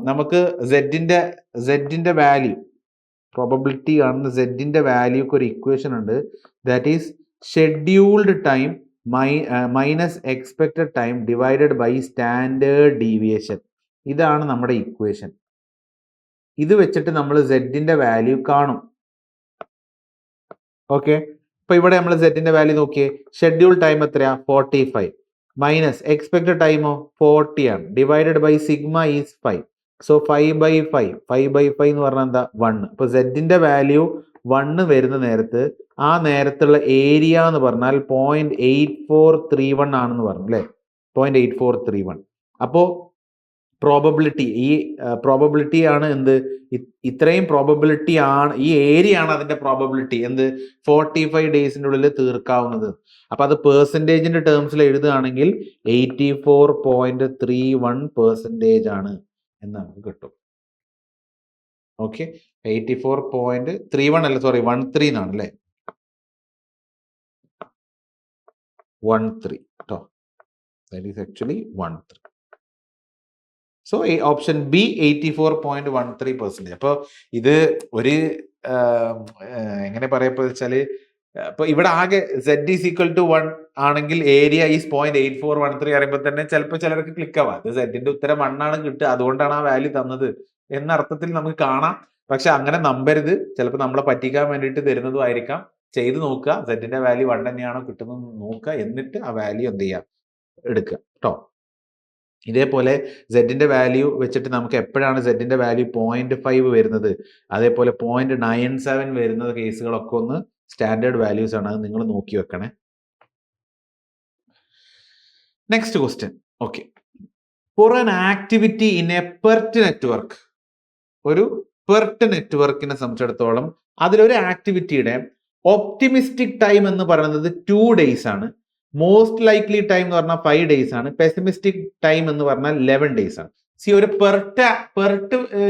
A: നമുക്ക് സെഡിന്റെ വാല്യൂ, പ്രോബബിലിറ്റി കാണുന്ന സെഡിന്റെ വാല്യൂക്ക് ഒരു ഇക്വേഷൻ ഉണ്ട്. That is scheduled time minus expected time divided by standard deviation. ഇതാണ് നമ്മുടെ ഇക്വേഷൻ. ഇത് വെച്ചിട്ട് നമ്മൾ സെഡിന്റെ വാല്യൂ കാണും. ഓക്കെ, അപ്പൊ ഇവിടെ നമ്മൾ സെറ്റിന്റെ വാല്യൂ നോക്കിയേ. ഷെഡ്യൂൾ ടൈം എത്രയാ? 45 മൈനസ് എക്സ്പെക്ടഡ് ടൈമോ 40 ആണ്, divided by sigma is 5. So 5/5 എന്ന് പറഞ്ഞാൽ എന്താ? 1. അപ്പൊ സെറ്റിന്റെ വാല്യൂ 1 വരുന്ന നേരത്ത് ആ നേരത്തുള്ള ഏരിയ എന്ന് പറഞ്ഞാൽ 0.8431 ആണെന്ന് പറഞ്ഞു അല്ലെ, 0.8431. അപ്പോ പ്രോബബിലിറ്റി, ഈ പ്രോബബിലിറ്റി ആണ് എന്ത്? ഇത്രയും പ്രോബബിലിറ്റി ആണ്, ഈ ഏരിയ ആണ് അതിന്റെ പ്രോബബിലിറ്റി എന്ത്? 45 ഡേയ്സിന്റെ ഉള്ളിൽ തീർക്കാവുന്നത്. അപ്പൊ അത് പെർസെന്റേജിന്റെ ടേംസിൽ എഴുതുകയാണെങ്കിൽ 84.31% ആണ് എന്ന് നമുക്ക് കിട്ടും. ഓക്കെ, 84.31 അല്ല, സോറി 13 എന്നാണ് അല്ലെ, 13 കേട്ടോ. That is actually 13. So option B 84.13%. അപ്പോൾ ഇത് ഒരു എങ്ങനെ പറയപ്പോ വെച്ചാല്, ഇപ്പൊ ഇവിടെ ആകെ Z ഈസ് ഈക്വൽ ടു 1 ആണെങ്കിൽ ഏരിയ ഈസ് 0.8413 അറിയുമ്പോൾ തന്നെ ചിലപ്പോൾ ചിലർക്ക് ക്ലിക്ക് ആവാം. അത് സെഡിന്റെ ഉത്തരം 1 ആണ് കിട്ടുക, അതുകൊണ്ടാണ് ആ വാല്യൂ തന്നത് എന്ന അർത്ഥത്തിൽ നമുക്ക് കാണാം. പക്ഷെ അങ്ങനെ നമ്പരുത്, ചിലപ്പോൾ നമ്മളെ പറ്റിക്കാൻ വേണ്ടിയിട്ട് തരുന്നതും ആയിരിക്കാം. ചെയ്ത് നോക്കുക, സെഡിന്റെ വാല്യൂ 1 തന്നെയാണോ കിട്ടുന്നത് നോക്കുക, എന്നിട്ട് ആ വാല്യൂ എന്ത് ചെയ്യുക, എടുക്കുക കേട്ടോ. ഇതേപോലെ സെഡിന്റെ വാല്യൂ വെച്ചിട്ട് നമുക്ക് എപ്പോഴാണ് സെഡിന്റെ വാല്യൂ 0.5 വരുന്നത്, അതേപോലെ 0.97 വരുന്ന കേസുകളൊക്കെ ഒന്ന് സ്റ്റാൻഡേർഡ് വാല്യൂസ് ആണ്, അത് നിങ്ങൾ നോക്കി വെക്കണേ. Next question. Okay, for an activity in A PERT network, ഒരു പെർട്ട് നെറ്റ്വർക്കിനെ സംബന്ധിച്ചിടത്തോളം അതിലൊരു ആക്ടിവിറ്റിയുടെ ഒപ്റ്റിമിസ്റ്റിക് ടൈം എന്ന് പറയുന്നത് 2 days ആണ്, മോസ്റ്റ് ലൈക്ലി ടൈം എന്ന് പറഞ്ഞാൽ 5 days ആണ്, പെസിമിസ്റ്റിക് ടൈം എന്ന് പറഞ്ഞാൽ 11 days ആണ്. ഒരു പെർട്ട്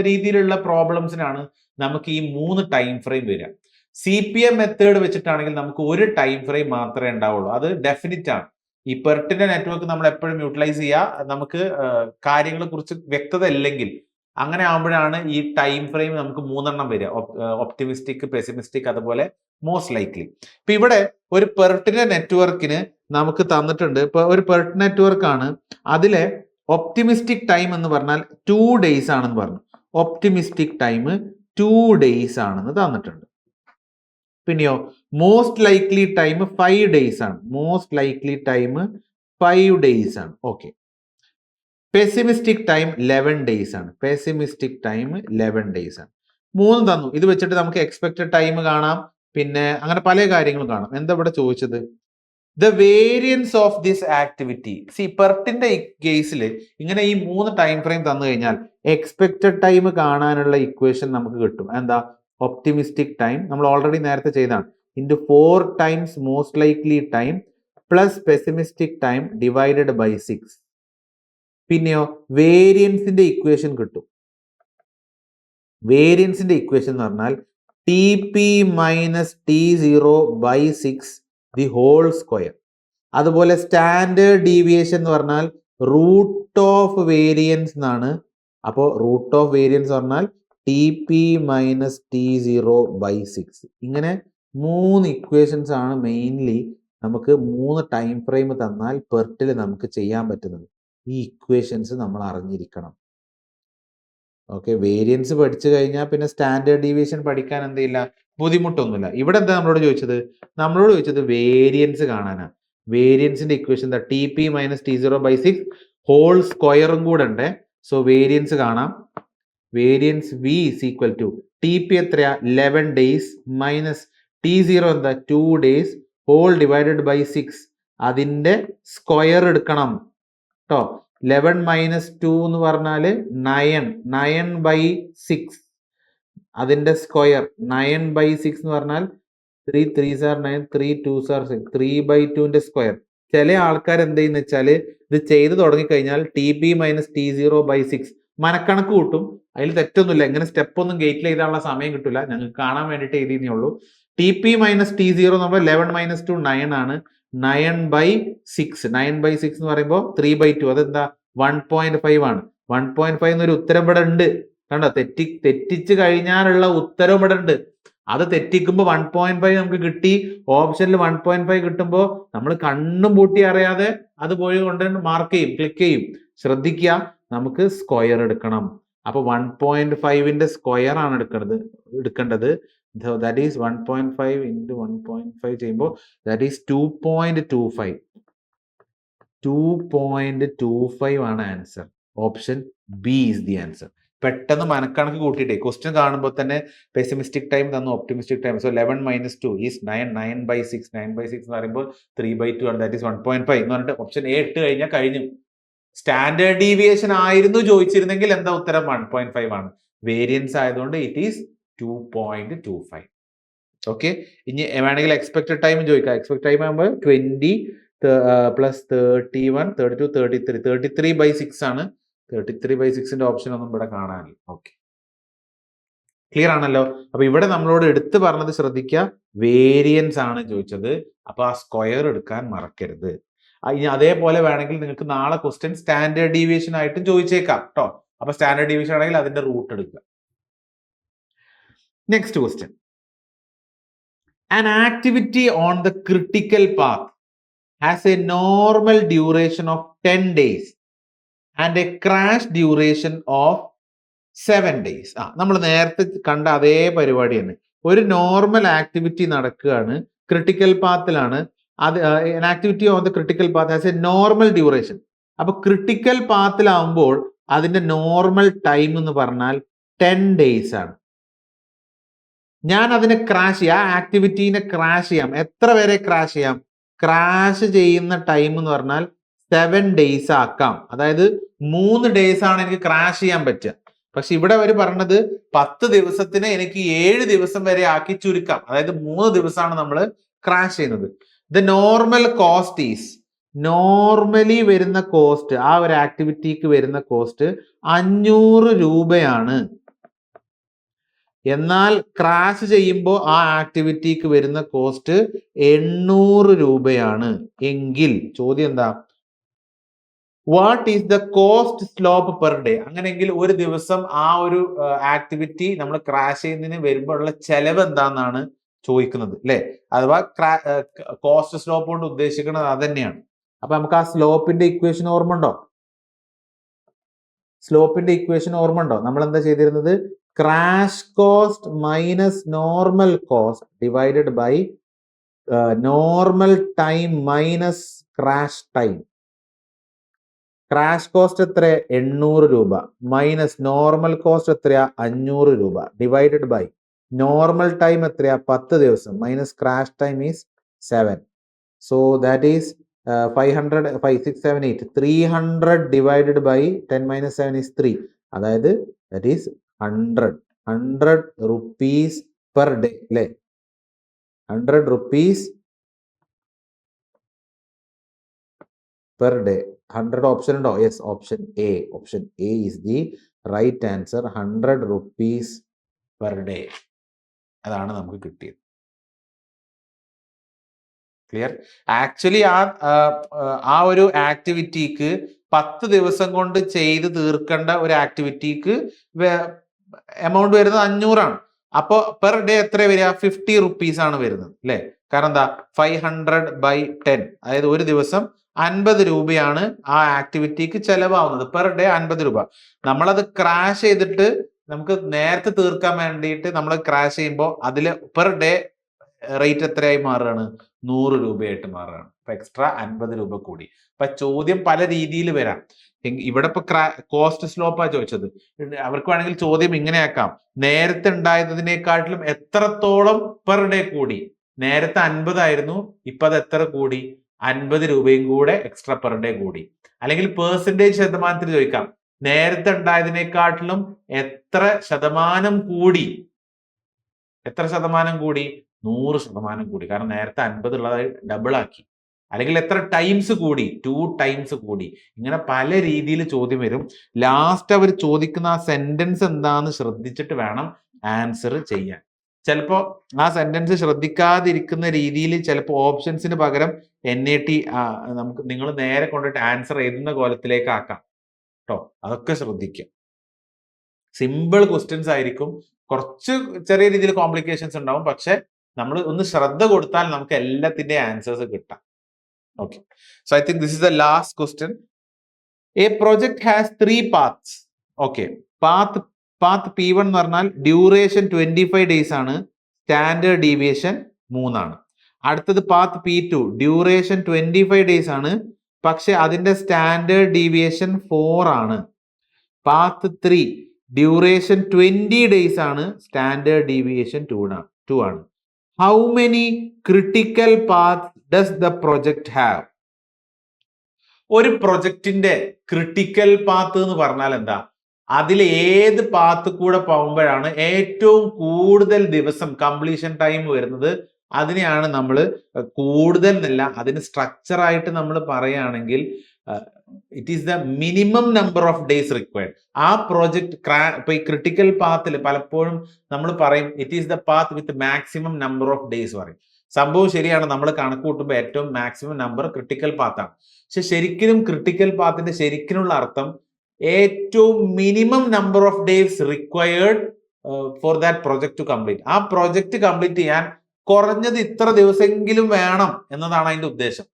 A: രീതിയിലുള്ള പ്രോബ്ലംസിനാണ് നമുക്ക് ഈ 3 ടൈം ഫ്രെയിം വരിക. CPM മെത്തേഡ് വെച്ചിട്ടാണെങ്കിൽ നമുക്ക് ഒരു ടൈം ഫ്രെയിം മാത്രമേ ഉണ്ടാവുള്ളൂ, അത് ഡെഫിനിറ്റ് ആണ്. ഈ പെർട്ടിന്റെ നെറ്റ്വർക്ക് നമ്മൾ എപ്പോഴും യൂട്ടിലൈസ് ചെയ്യുക, നമുക്ക് കാര്യങ്ങളെ കുറിച്ച് വ്യക്തത ഇല്ലെങ്കിൽ അങ്ങനെ ആകുമ്പോഴാണ് ഈ ടൈം ഫ്രെയിം നമുക്ക് 3 എണ്ണം വരിക, ഒപ്റ്റിമിസ്റ്റിക്, പെസിമിസ്റ്റിക്, അതുപോലെ മോസ്റ്റ് ലൈക്ലി. ഇപ്പൊ ഇവിടെ ഒരു പെർട്ടിന്റെ നെറ്റ്വർക്കിന് നമുക്ക് തന്നിട്ടുണ്ട്. ഇപ്പൊ ഒരു പെർട്ട് നെറ്റ്വർക്ക് ആണ്, അതിലെ ഒപ്റ്റിമിസ്റ്റിക് ടൈം എന്ന് പറഞ്ഞാൽ 2 days ആണെന്ന് പറഞ്ഞു. ഒപ്റ്റിമിസ്റ്റിക് ടൈം 2 days ആണെന്ന് തന്നിട്ടുണ്ട്. പിന്നെയോ മോസ്റ്റ് ലൈക്ലി ടൈം 5 days ആണ്, മോസ്റ്റ് ലൈക്ലി ടൈം 5 days ആണ്. ഓക്കെ, പെസിമിസ്റ്റിക് ടൈം 11 days ആണ്, പെസിമിസ്റ്റിക് ടൈം 11 days ആണ്. 3 തന്നു. ഇത് വെച്ചിട്ട് നമുക്ക് എക്സ്പെക്റ്റഡ് ടൈം കാണാം, പിന്നെ അങ്ങനെ പല കാര്യങ്ങളും കാണാം. എന്താ ഇവിടെ ചോദിച്ചത്? The variance of this activity. പെർട്ടിന്റെ കേസിൽ ഇങ്ങനെ ഈ 3 ടൈം ഫ്രെയിം തന്നു കഴിഞ്ഞാൽ എക്സ്പെക്റ്റഡ് ടൈം കാണാനുള്ള ഇക്വേഷൻ നമുക്ക് കിട്ടും. എന്താ? ഒപ്റ്റിമിസ്റ്റിക് ടൈം നമ്മൾ ഓൾറെഡി നേരത്തെ ചെയ്താണ്, into 4 times most likely time plus pessimistic time divided by 6. പിന്നെയോ വേരിയൻസിന്റെ ഇക്വേഷൻ കിട്ടും. വേരിയൻസിന്റെ ഇക്വേഷൻ എന്ന് പറഞ്ഞാൽ TP minus T0/6 the whole square. അതുപോലെ സ്റ്റാൻഡേർഡ് ഡീവിയേഷൻ എന്ന് പറഞ്ഞാൽ റൂട്ട് ഓഫ് വേരിയൻസ് എന്നാണ്. അപ്പോൾ റൂട്ട് ഓഫ് വേരിയൻസ് പറഞ്ഞാൽ TP മൈനസ് T0/6. ഇങ്ങനെ 3 ഇക്വേഷൻസ് ആണ് മെയിൻലി നമുക്ക് 3 ടൈം ഫ്രെയിം തന്നാൽ പെർട്ടിൽ നമുക്ക് ചെയ്യാൻ പറ്റുന്നത്. ഈ ഇക്വേഷൻസ് നമ്മൾ അറിഞ്ഞിരിക്കണം. ഓക്കെ, വേരിയൻസ് പഠിച്ചു കഴിഞ്ഞാൽ പിന്നെ സ്റ്റാൻഡേർഡ് ഡീവിയേഷൻ പഠിക്കാൻ എന്തില്ല, ബുദ്ധിമുട്ടൊന്നുമില്ല. ഇവിടെ എന്താ നമ്മളോട് ചോദിച്ചത് വേരിയൻസ് കാണാനാണ്. വേരിയൻസിന്റെ ഇക്വേഷൻ എന്താ, T P minus T 0/6 whole സ്ക്വയറും കൂടെ ഉണ്ട്. സോ വേരിയൻസ് കാണാം. Variance V is equal to T P എത്രയാ 11 ഡേയ്സ് മൈനസ് ടി 0 എന്താ 2 ഡേയ്സ് ഹോൾ ഡിവൈഡഡ് ബൈ 6 അതിന്റെ സ്ക്വയർ എടുക്കണം കേട്ടോ. 11 മൈനസ് 2 എന്ന് പറഞ്ഞാല് 9/6 അതിന്റെ സ്ക്വയർ 9/6 എന്ന് പറഞ്ഞാൽ 3 3s are 9 3 2s are 6 3/2 square. ചില ആൾക്കാർ എന്ത് ചെയ്യുന്ന വെച്ചാൽ ഇത് ചെയ്ത് തുടങ്ങിക്കഴിഞ്ഞാൽ ടി പി മൈനസ് ടി 0/6 മനക്കണക്ക് കൂട്ടും. അതിൽ തെറ്റൊന്നുമില്ല. എങ്ങനെ സ്റ്റെപ്പ് ഒന്നും ഗേറ്റിൽ എഴുതാനുള്ള സമയം കിട്ടില്ല, ഞങ്ങൾക്ക് കാണാൻ വേണ്ടിയിട്ട് എഴുതിയേ ഉള്ളൂ. ടി പി മൈനസ് ടി 0 നമ്മൾ 11 മൈനസ് 2 9 ആണ്. 9/6 എന്ന് പറയുമ്പോൾ 3/2 അതെന്താ 1.5 ആണ്. 1.5 എന്നൊരു ഉത്തരം ഇവിടെ ഉണ്ട് കണ്ടോ. തെറ്റിച്ച് കഴിഞ്ഞാലുള്ള ഉത്തരം ഇവിടെ ഉണ്ട്. അത് തെറ്റിക്കുമ്പോൾ 1.5 നമുക്ക് കിട്ടി. ഓപ്ഷനിൽ 1.5 കിട്ടുമ്പോൾ നമ്മൾ കണ്ണും പൂട്ടി അറിയാതെ അത് പോയി കൊണ്ട് മാർക്ക് ചെയ്യും, ക്ലിക്ക് ചെയ്യും. ശ്രദ്ധിക്കുക, നമുക്ക് സ്ക്വയർ എടുക്കണം. അപ്പൊ 1.5ന്റെ സ്ക്വയർ ആണ് എടുക്കേണ്ടത്. ദാറ്റ് ഈസ് 1.5 into 1.5 ചെയ്യുമ്പോൾ ദാറ്റ് ഈസ് 2.25 ആണ് answer. Option B is the answer. പെട്ടെന്ന് മനക്കണക്ക് കൂട്ടിയിട്ടേ ക്വസ്റ്റ്യൻ കാണുമ്പോൾ തന്നെ പെസിമിസ്റ്റിക് ടൈം തന്നു, optimistic time. So 11 minus 2 is 9/6 9/6 എന്ന് പറയുമ്പോൾ 3/2 ആണ്. ദാറ്റ് ഈസ് 1.5 എന്ന് പറഞ്ഞിട്ട് ഓപ്ഷൻ എ ഇട്ട് കഴിഞ്ഞാൽ കഴിഞ്ഞു. സ്റ്റാൻഡേർഡ് ഡീവിയേഷൻ ആയിരുന്നു ചോദിച്ചിരുന്നെങ്കിൽ എന്താ ഉത്തരം 1.5 ആണ്. വേരിയൻസ് ആയതുകൊണ്ട് ഇറ്റ് ഈസ് 2.25. ഓക്കെ, ഇനി വേണമെങ്കിൽ എക്സ്പെക്ടഡ് ടൈം ചോദിക്കാം. എക്സ്പെക്ടഡ് ടൈം ആകുമ്പോൾ 20 പ്ലസ് 31 32 33 33/6 ആണ്. 33/6ന്റെ ഓപ്ഷൻ ഒന്നും ഇവിടെ കാണാനില്ല. ഓക്കെ, ക്ലിയർ ആണല്ലോ. അപ്പൊ ഇവിടെ നമ്മളോട് എടുത്തു പറഞ്ഞത് ശ്രദ്ധിക്കുക, വേരിയൻസ് ആണ് ചോദിച്ചത്. അപ്പൊ ആ സ്ക്വയർ എടുക്കാൻ മറക്കരുത്. ഇനി അതേപോലെ വേണമെങ്കിൽ നിങ്ങൾക്ക് നാളെ ക്വസ്റ്റ്യൻ സ്റ്റാൻഡേർഡ് ഡീവിയേഷൻ ആയിട്ടും ചോദിച്ചേക്കാം കേട്ടോ. അപ്പൊ സ്റ്റാൻഡേർഡ് ഡീവിയേഷൻ ആണെങ്കിൽ അതിന്റെ റൂട്ട് എടുക്കുക. Next question, an activity on the critical path has a normal duration of 10 days and a crash duration of 7 days. നമ്മൾ നേരത്തെ കണ്ട അതേ പരിപാടി തന്നെ. ഒരു നോർമൽ ആക്ടിവിറ്റി നടക്കുകയാണ്, ക്രിട്ടിക്കൽ പാത്തിലാണ്. അത് activity on the critical path has A normal duration. അപ്പൊ ക്രിട്ടിക്കൽ പാത്തിലാവുമ്പോൾ അതിന്റെ നോർമൽ ടൈം എന്ന് പറഞ്ഞാൽ 10 days ആണ്. ഞാൻ അതിനെ ക്രാഷ് ചെയ്യാം, ആ ആക്ടിവിറ്റീനെ ക്രാഷ് ചെയ്യാം. എത്ര വരെ ക്രാഷ് ചെയ്യാം? ക്രാഷ് ചെയ്യുന്ന ടൈം എന്ന് പറഞ്ഞാൽ 7 days ആക്കാം. അതായത് 3 days ആണ് എനിക്ക് ക്രാഷ് ചെയ്യാൻ പറ്റുക. പക്ഷെ ഇവിടെ അവർ പറഞ്ഞത് 10 ദിവസത്തിന് എനിക്ക് 7 ദിവസം വരെ ആക്കി ചുരുക്കാം. അതായത് 3 ദിവസമാണ് നമ്മൾ ക്രാഷ് ചെയ്യുന്നത്. The normal cost is, normally വരുന്ന കോസ്റ്റ്, ആ ഒരു ആക്ടിവിറ്റിക്ക് വരുന്ന കോസ്റ്റ് 500 രൂപയാണ്. എന്നാൽ ക്രാഷ് ചെയ്യുമ്പോൾ ആ ആക്ടിവിറ്റിക്ക് വരുന്ന കോസ്റ്റ് 800 രൂപയാണ്. എങ്കിൽ ചോദ്യം എന്താ, what is the cost slope per day? അങ്ങനെയെങ്കിൽ ഒരു ദിവസം ആ ഒരു ആക്ടിവിറ്റി നമ്മൾ ക്രാഷ് ചെയ്യുന്നതിന് വരുമ്പോഴുള്ള ചെലവ് എന്താണെന്നാണ് ചോദിക്കുന്നത് അല്ലെ. അഥവാ കോസ്റ്റ് സ്ലോപ്പ് കൊണ്ട് ഉദ്ദേശിക്കുന്നത് അത് തന്നെയാണ്. അപ്പൊ നമുക്ക് ആ സ്ലോപ്പിന്റെ ഇക്വേഷൻ ഓർമ്മ ഉണ്ടോ? നമ്മൾ എന്താ ചെയ്തിരുന്നത്? Crash cost minus normal cost divided by normal time minus crash time. Crash cost എത്ര? 800 രൂപ മൈനസ് നോർമൽ കോസ്റ്റ് എത്രയാ? 500 രൂപ ഡിവൈഡഡ് ബൈ നോർമൽ ടൈം എത്രയാ? 10 ദിവസം minus crash time is 7. So that is 500 5 6 7 8 300 divided by 10 minus 7 is 3. അതായത് that is 100 rupees per day അല്ലേ? 100 rupees per day. 100 option ഉണ്ടോ? Yes, option A is the right answer. 100 rupees per ഡേ. അതാണ് നമുക്ക് കിട്ടിയത്. Clear? Actually ആ ഒരു ആക്ടിവിറ്റിക്ക് 10 ദിവസം കൊണ്ട് ചെയ്ത് തീർക്കേണ്ട ഒരു ആക്ടിവിറ്റിക്ക് എമൗണ്ട് വരുന്നത് 500 ആണ്. അപ്പൊ പെർ ഡേ എത്ര വരിക? 50 rupees ആണ് വരുന്നത് അല്ലെ? കാരണം എന്താ? 500/10, അതായത് ഒരു ദിവസം 50 രൂപയാണ് ആ ആക്ടിവിറ്റിക്ക് ചെലവാകുന്നത്. പെർ ഡേ 50 രൂപ. നമ്മളത് ക്രാഷ് ചെയ്തിട്ട് നമുക്ക് നേരത്തെ തീർക്കാൻ വേണ്ടിയിട്ട് നമ്മൾ ക്രാഷ് ചെയ്യുമ്പോൾ അതിൽ പെർ ഡേ റേറ്റ് എത്രയായി മാറുകയാണ്? 100 രൂപയായിട്ട് മാറുകയാണ്. അപ്പൊ എക്സ്ട്രാ 50 രൂപ കൂടി. അപ്പൊ ചോദ്യം പല രീതിയിൽ വരാം. ഇവിടെ ഇപ്പൊ കോസ്റ്റ് സ്ലോപ്പാ ചോദിച്ചത്. അവർക്ക് വേണമെങ്കിൽ ചോദ്യം ഇങ്ങനെയാക്കാം, നേരത്തെ ഉണ്ടായതിനേക്കാട്ടിലും എത്രത്തോളം പെർ ഡേ കൂടി? നേരത്തെ 50 ആയിരുന്നു, ഇപ്പൊ അത് എത്ര കൂടി? 50 രൂപയും കൂടെ എക്സ്ട്രാ പെർ ഡേ കൂടി. അല്ലെങ്കിൽ പെർസെന്റേജ് ശതമാനത്തിൽ ചോദിക്കാം, നേരത്തെ ഉണ്ടായതിനേക്കാട്ടിലും എത്ര ശതമാനം കൂടി? എത്ര ശതമാനം കൂടി? 100% കൂടി. കാരണം നേരത്തെ 50 ഉള്ളത് ഡബിൾ ആക്കി. അല്ലെങ്കിൽ എത്ര ടൈംസ് കൂടി? 2 ടൈംസ് കൂടി. ഇങ്ങനെ പല രീതിയിൽ ചോദ്യം വരും. ലാസ്റ്റ് അവർ ചോദിക്കുന്ന ആ സെന്റൻസ് എന്താന്ന് ശ്രദ്ധിച്ചിട്ട് വേണം ആൻസർ ചെയ്യാൻ. ചിലപ്പോ ആ സെന്റൻസ് ശ്രദ്ധിക്കാതിരിക്കുന്ന രീതിയിൽ ചിലപ്പോൾ ഓപ്ഷൻസിന് പകരം NAT നമുക്ക് നിങ്ങൾ നേരെ കൊണ്ടിട്ട് ആൻസർ എഴുതുന്ന കോലത്തിലേക്ക് ആക്കാം കേട്ടോ. അതൊക്കെ ശ്രദ്ധിക്കുക. സിമ്പിൾ ക്വസ്റ്റ്യൻസ് ആയിരിക്കും, കുറച്ച് ചെറിയ രീതിയിൽ കോംപ്ലിക്കേഷൻസ് ഉണ്ടാവും, പക്ഷെ നമ്മൾ ഒന്ന് ശ്രദ്ധ കൊടുത്താൽ നമുക്ക് എല്ലാത്തിന്റെയും ആൻസേഴ്സ് കിട്ടാം. Okay, so I think this is the last question. A project has 3 paths. Okay, path P1 എന്ന് പറഞ്ഞാൽ ഡ്യൂറേഷൻ 25 days ആണ്, സ്റ്റാൻഡേർഡ് ഡീവിയേഷൻ 3 ആണ്. അടുത്തത് പാത്ത് P2 ഡ്യൂറേഷൻ 25 days ആണ്, പക്ഷെ അതിന്റെ സ്റ്റാൻഡേർഡ് ഡീവിയേഷൻ 4 ആണ്. പാത്ത് 3 ഡ്യൂറേഷൻ 20 days ആണ്, സ്റ്റാൻഡേർഡ് ഡീവിയേഷൻ 2 ആണ്. How many critical paths does the project have? ഒരു പ്രൊജക്റ്റിന്റെ ക്രിട്ടിക്കൽ പാത്ത് എന്ന് പറഞ്ഞാൽ എന്താ? അതിൽ ഏത് പാത്ത് കൂടെ പോകുമ്പോഴാണ് ഏറ്റവും കൂടുതൽ ദിവസം കംപ്ലീഷൻ ടൈം വരുന്നത്? അതിനെയാണ് നമ്മൾ കൂടുതൽ എന്നല്ല, അതിന് സ്ട്രക്ചർ ആയിട്ട് നമ്മൾ പറയുകയാണെങ്കിൽ it is the minimum number of days required. ആ പ്രോജക്റ്റ് ഇപ്പൊ ഈ ക്രിട്ടിക്കൽ പാത്തിൽ പലപ്പോഴും നമ്മൾ പറയും it is the path with maximum number of days പറയും. സംഭവം ശരിയാണ്, നമ്മൾ കണക്ക് കൂട്ടുമ്പോൾ ഏറ്റവും മാക്സിമം നമ്പർ ക്രിട്ടിക്കൽ പാത്താണ്. പക്ഷെ ശരിക്കും ക്രിട്ടിക്കൽ പാത്തിന്റെ ശരിക്കുള്ള അർത്ഥം ഏറ്റവും minimum number of days required for that project to complete. ആ പ്രോജക്റ്റ് കംപ്ലീറ്റ് ചെയ്യാൻ കുറഞ്ഞത് ഇത്ര ദിവസമെങ്കിലും വേണം എന്നതാണ് അതിന്റെ ഉദ്ദേശം.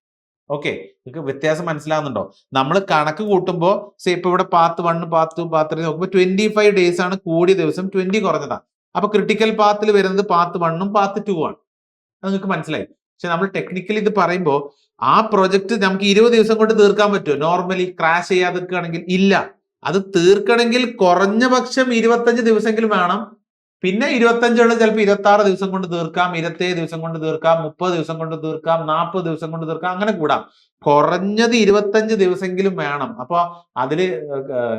A: ഓക്കെ, നിങ്ങൾക്ക് വ്യത്യാസം മനസ്സിലാവുന്നുണ്ടോ? നമ്മൾ കണക്ക് കൂട്ടുമ്പോൾ ഇപ്പൊ ഇവിടെ പാത്ത് 1, പാത്ത് 2, പാത്ത് 3 നോക്കുമ്പോൾ 25 days ആണ് കൂടിയ ദിവസം, 20 കുറഞ്ഞതാണ്. അപ്പൊ ക്രിട്ടിക്കൽ പാത്തിൽ വരുന്നത് പാത്ത് 1ഉം പാത്ത് 2 ആണ്. അത് നിങ്ങൾക്ക് മനസ്സിലായി. പക്ഷെ നമ്മൾ ടെക്നിക്കലി ഇത് പറയുമ്പോൾ ആ പ്രൊജക്ട് നമുക്ക് 20 ദിവസം കൊണ്ട് തീർക്കാൻ പറ്റുമോ? നോർമലി ക്രാഷ് ചെയ്യാതെ നിൽക്കുകയാണെങ്കിൽ ഇല്ല. അത് തീർക്കണമെങ്കിൽ കുറഞ്ഞ പക്ഷം 25 ദിവസമെങ്കിലും വേണം. പിന്നെ 25 ചിലപ്പോൾ 26 ദിവസം കൊണ്ട് തീർക്കാം, 27 ദിവസം കൊണ്ട് തീർക്കാം, 30 ദിവസം കൊണ്ട് തീർക്കാം, 40 ദിവസം കൊണ്ട് തീർക്കാം, അങ്ങനെ കൂടാം. കുറഞ്ഞത് 25 ദിവസമെങ്കിലും വേണം. അപ്പൊ അതില്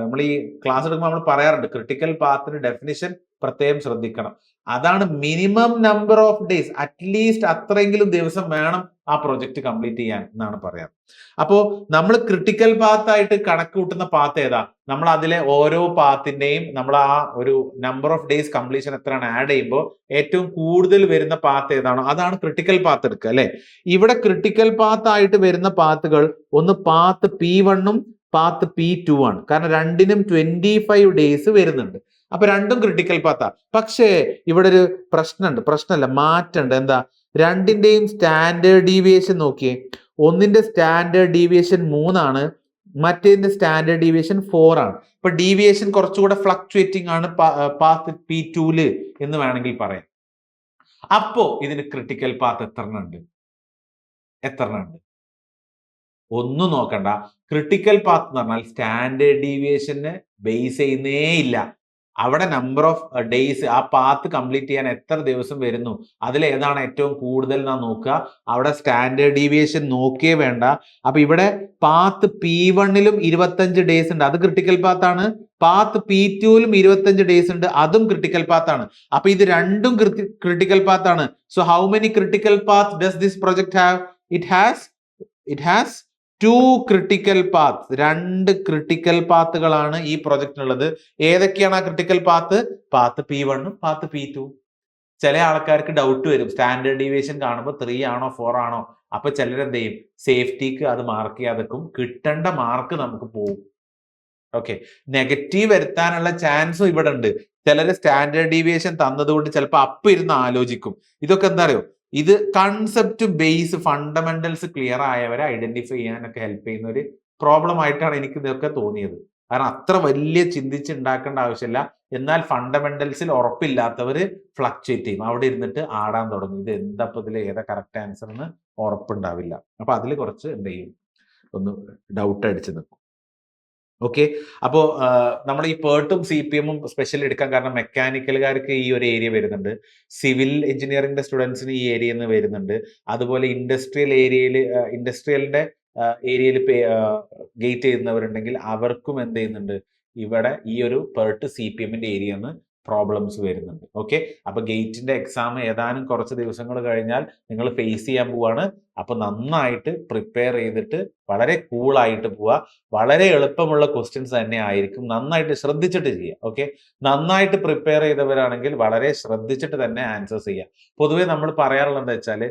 A: നമ്മൾ ഈ ക്ലാസ് എടുക്കുമ്പോൾ നമ്മൾ പറയാറുണ്ട് ക്രിട്ടിക്കൽ പാത്തിന് ഡെഫിനിഷൻ പ്രത്യേകം ശ്രദ്ധിക്കണം. അതാണ് minimum number of days, at least അത്രയെങ്കിലും ദിവസം വേണം ആ പ്രൊജക്ട് കംപ്ലീറ്റ് ചെയ്യാൻ എന്നാണ് പറയാം. അപ്പോ നമ്മൾ ക്രിട്ടിക്കൽ പാത്ത് ആയിട്ട് കണക്ക് കൂട്ടുന്ന പാത്ത് ഏതാ? നമ്മൾ അതിലെ ഓരോ പാത്തിന്റെയും നമ്മൾ ആ ഒരു നമ്പർ ഓഫ് ഡേയ്സ് കംപ്ലീഷൻ എത്രയാണ് ആഡ് ചെയ്യുമ്പോൾ ഏറ്റവും കൂടുതൽ വരുന്ന പാത്ത് ഏതാണോ അതാണ് ക്രിട്ടിക്കൽ പാത്ത് എടുക്കുക അല്ലെ. ഇവിടെ ക്രിട്ടിക്കൽ പാത്ത് ആയിട്ട് വരുന്ന പാത്തുകൾ ഒന്ന് പാത്ത് P1ഉം പാത്ത് P2 ആണ്. കാരണം രണ്ടിനും 25 days വരുന്നുണ്ട്. അപ്പൊ രണ്ടും ക്രിട്ടിക്കൽ പാത്താ. പക്ഷേ ഇവിടെ ഒരു പ്രശ്നമല്ല, മാറ്റമുണ്ട്. എന്താ? രണ്ടിന്റെയും സ്റ്റാൻഡേർഡ് ഡീവിയേഷൻ നോക്കിയേ. ഒന്നിന്റെ സ്റ്റാൻഡേർഡ് ഡീവിയേഷൻ 3 ആണ്, മറ്റേതിന്റെ സ്റ്റാൻഡേർഡ് ഡീവിയേഷൻ 4 ആണ്. ഇപ്പൊ ഡീവിയേഷൻ കുറച്ചുകൂടെ ഫ്ലക്ച്വേറ്റിംഗ് ആണ് പാത്ത് P2 എന്ന് വേണമെങ്കിൽ പറയാം. അപ്പോ ഇതിന് ക്രിട്ടിക്കൽ പാത്ത് എത്ര ഉണ്ട്? ഒന്നും നോക്കണ്ട. ക്രിട്ടിക്കൽ പാത്ത് എന്ന് പറഞ്ഞാൽ സ്റ്റാൻഡേർഡ് ഡീവിയേഷന് ബേസ് ചെയ്യുന്നേ ഇല്ല. അവിടെ നമ്പർ ഓഫ് ഡേയ്സ് ആ പാത്ത് കംപ്ലീറ്റ് ചെയ്യാൻ എത്ര ദിവസം വരുന്നു, അതിൽ ഏതാണ് ഏറ്റവും കൂടുതൽ എന്നാ നോക്കുക. അവിടെ സ്റ്റാൻഡേർഡ് ഡീവിയേഷൻ നോക്കിയേ വേണ്ട. അപ്പൊ ഇവിടെ പാത്ത് P1ലും 25 days ഉണ്ട്, അത് ക്രിട്ടിക്കൽ പാത്താണ്. പാത്ത് P2ലും 25 days ഉണ്ട്, അതും ക്രിട്ടിക്കൽ പാത്താണ്. അപ്പൊ ഇത് രണ്ടും ക്രിട്ടിക്കൽ പാത്താണ്. So how many critical path does this project have? It has 2 critical path. 2 critical പാത്തുകളാണ് ഈ പ്രൊജക്റ്റിനുള്ളത്. ഏതൊക്കെയാണ് ആ ക്രിട്ടിക്കൽ പാത്ത്? പാത്ത് P1ഉം പാത്ത് P2. ചില ആൾക്കാർക്ക് ഡൗട്ട് വരും, സ്റ്റാൻഡേർഡ് ഡീവിയേഷൻ കാണുമ്പോൾ 3 ആണോ 4 ആണോ? അപ്പൊ ചിലരെന്ത് ചെയ്യും? സേഫ്റ്റിക്ക് അത് മാർക്ക് ചെയ്യാതെക്കും, കിട്ടേണ്ട മാർക്ക് നമുക്ക് പോകും. ഓക്കെ, നെഗറ്റീവ് വരുത്താനുള്ള ചാൻസും ഇവിടെ ഉണ്ട്. ചിലര് സ്റ്റാൻഡേർഡ് ഡീവിയേഷൻ തന്നതുകൊണ്ട് ചിലപ്പോൾ ഇരുന്ന് ആലോചിക്കും. ഇതൊക്കെ എന്താ അറിയോ? ഇത് കൺസെപ്റ്റ് ബേസ് ഫണ്ടമെന്റൽസ് ക്ലിയർ ആയവരെ ഐഡന്റിഫൈ ചെയ്യാനൊക്കെ ഹെൽപ്പ് ചെയ്യുന്ന ഒരു പ്രോബ്ലം ആയിട്ടാണ് എനിക്ക് ഇതൊക്കെ തോന്നിയത്. കാരണം അത്ര വലിയ ചിന്തിച്ചുണ്ടാക്കേണ്ട ആവശ്യമില്ല. എന്നാൽ ഫണ്ടമെന്റൽസിൽ ഉറപ്പില്ലാത്തവർ ഫ്ലക്ച്വേറ്റ് ചെയ്യും. അവിടെ ഇരുന്നിട്ട് ആടാൻ തുടങ്ങും. ഇത് എന്താ ഇതിൽ ഏതാ കറക്റ്റ് ആൻസർ എന്ന് ഉറപ്പുണ്ടാവില്ല. അപ്പൊ അതിൽ കുറച്ച് എന്ത് ചെയ്യും, ഒന്ന് ഡൗട്ട് അടിച്ച് നിൽക്കും. ഓക്കെ, അപ്പോൾ നമ്മൾ ഈ പേർട്ടും CPM-ഉം സ്പെഷ്യൽ എടുക്കാൻ കാരണം മെക്കാനിക്കലുകാർക്ക് ഈ ഒരു ഏരിയ വരുന്നുണ്ട്, സിവിൽ എഞ്ചിനീയറിംഗിന്റെ സ്റ്റുഡൻസിന് ഈ ഏരിയയിൽ നിന്ന് വരുന്നുണ്ട്, അതുപോലെ ഇൻഡസ്ട്രിയലിന്റെ ഏരിയയിൽ ഗേറ്റ് ചെയ്യുന്നവരുണ്ടെങ്കിൽ അവർക്കും എന്ത് ചെയ്യുന്നുണ്ട്, ഇവിടെ ഈ ഒരു പേർട്ട് CPM-ന്റെ ഏരിയ നിന്ന് പ്രോബ്ലംസ് വരുന്നുണ്ട്. ഓക്കെ, അപ്പൊ ഗേറ്റിന്റെ എക്സാം ഏതാനും കുറച്ച് ദിവസങ്ങൾ കഴിഞ്ഞാൽ നിങ്ങൾ ഫേസ് ചെയ്യാൻ പോവാണ്. അപ്പൊ നന്നായിട്ട് പ്രിപ്പയർ ചെയ്തിട്ട് വളരെ കൂളായിട്ട് പോവുക. വളരെ എളുപ്പമുള്ള ക്വസ്റ്റ്യൻസ് തന്നെ ആയിരിക്കും. നന്നായിട്ട് ശ്രദ്ധിച്ചിട്ട് ചെയ്യുക. ഓക്കെ, നന്നായിട്ട് പ്രിപ്പയർ ചെയ്തവരാണെങ്കിൽ വളരെ ശ്രദ്ധിച്ചിട്ട് തന്നെ ആൻസേഴ്സ് ചെയ്യുക. പൊതുവെ നമ്മൾ പറയാറുള്ളത് എന്താ വെച്ചാൽ,